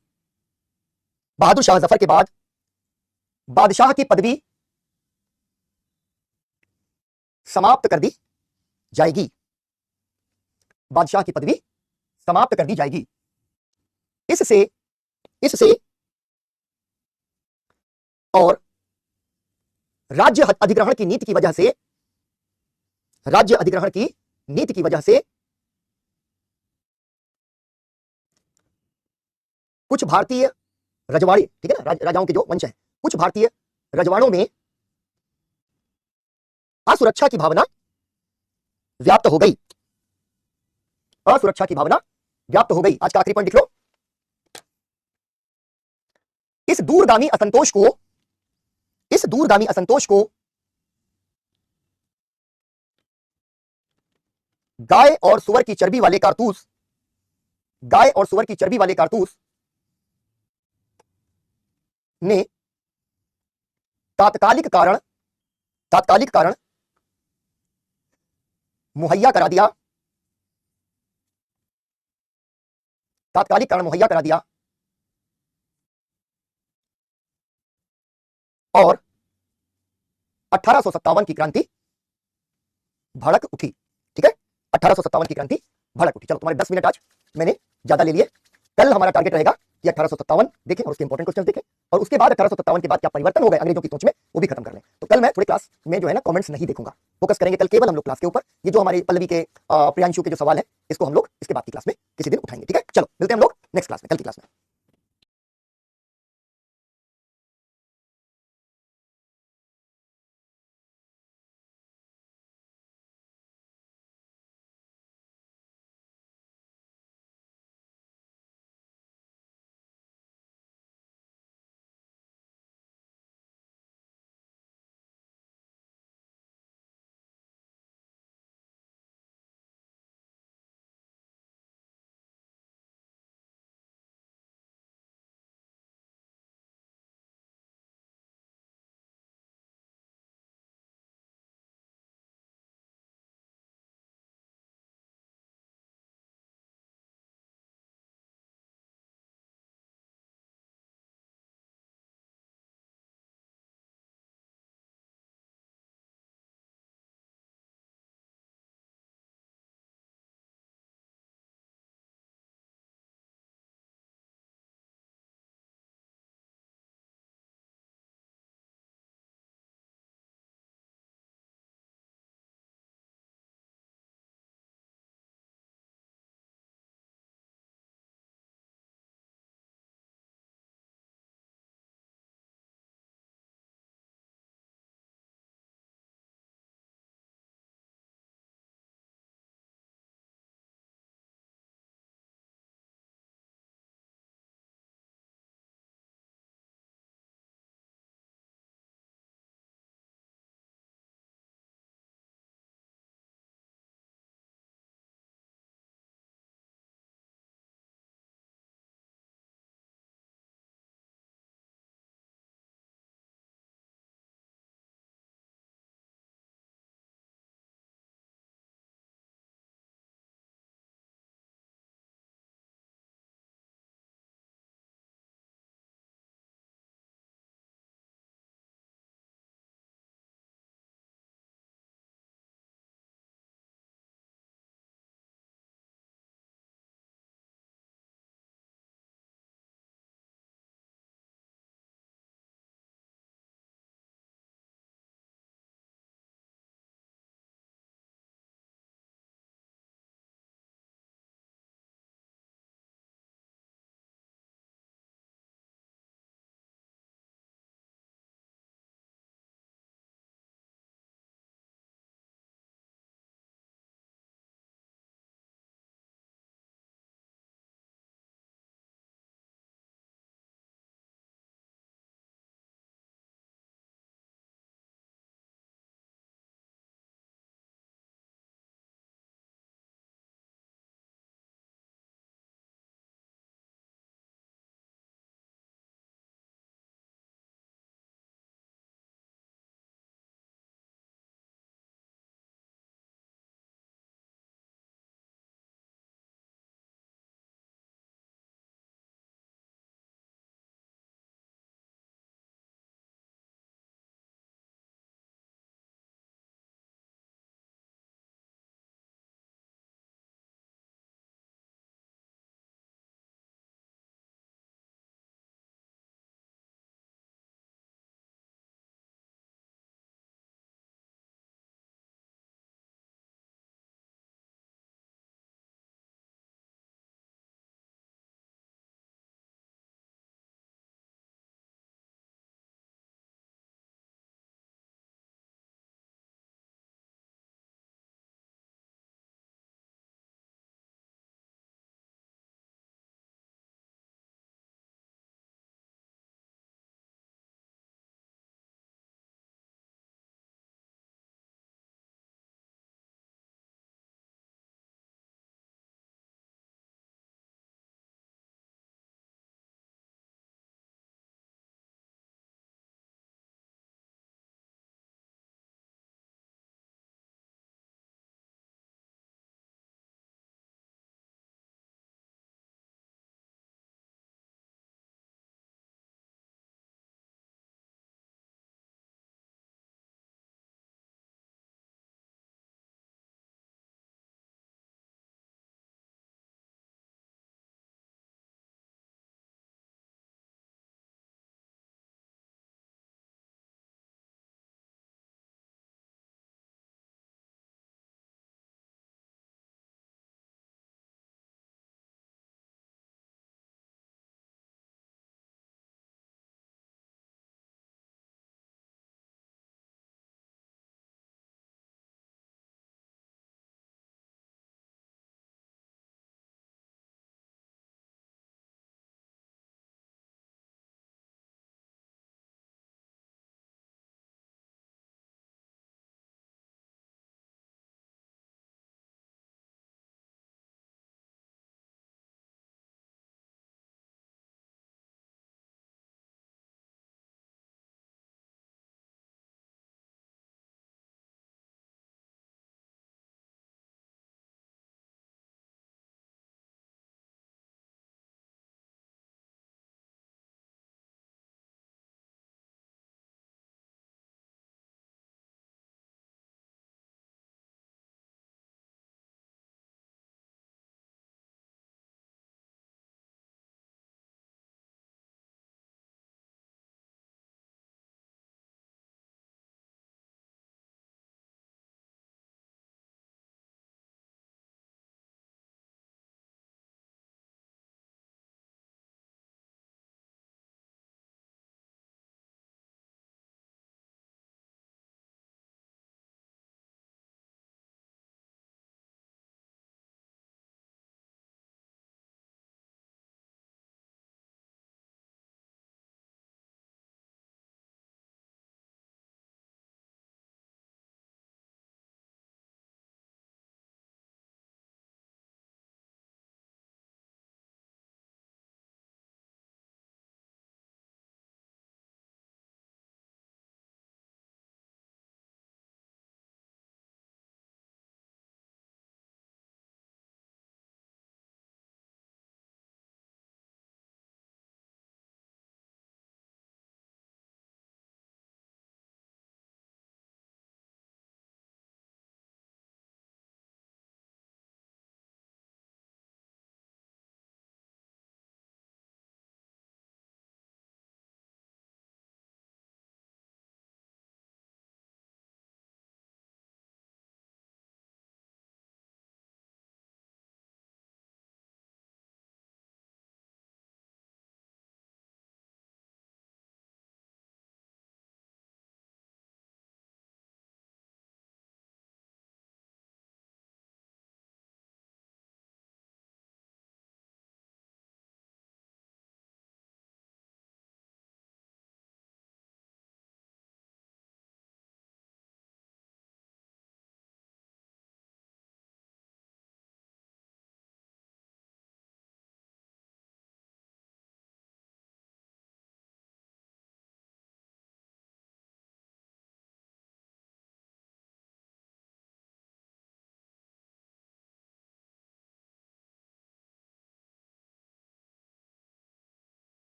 बहादुर शाह जफर के बाद बादशाह की पदवी समाप्त कर दी जाएगी, बादशाह की पदवी समाप्त कर दी जाएगी। इससे और राज्य अधिग्रहण की नीति की वजह से, राज्य अधिग्रहण की नीति की वजह से कुछ भारतीय रजवाड़े, ठीक है ना, राजाओं के जो वंश हैं, कुछ भारतीय रजवाड़ों में असुरक्षा की भावना व्याप्त हो गई, असुरक्षा की भावना व्याप्त हो गई। आज का आखिरी पॉइंट लिख लो, इस दूरगामी असंतोष को, इस दूरगामी असंतोष को गाय और सुअर की चर्बी वाले कारतूस, गाय और सुअर की चर्बी वाले कारतूस ने तात्कालिक कारण मुहैया करा दिया, तात्कालिक कारण मुहैया करा दिया और 1857 की क्रांति भड़क उठी, ठीक है, 1857 की क्रांति भड़क उठी। चलो तुम्हारे 10 मिनट आज मैंने ज्यादा ले लिए। कल हमारा टारगेट रहेगा कि 1857 देखें और उसके इंपॉर्टेंट क्वेश्चन देखें, और उसके बाद 1857 के बाद क्या परिवर्तन हो गए अंग्रेजों की सोच में, वो भी खत्म कर लें। तो कल मैं थोड़ी क्लास में जो है ना कमेंट्स नहीं देखूंगा, फोकस करेंगे कल केवल हम लोग क्लास के ऊपर। ये जो हमारे पल्लवी के प्रियांशु के जो सवाल है, इसको हम लोग इसके बाद की क्लास में किसी दिन उठाएंगे, ठीक है। चलो मिलते हैं हम लोग नेक्स्ट क्लास में, कल की क्लास में।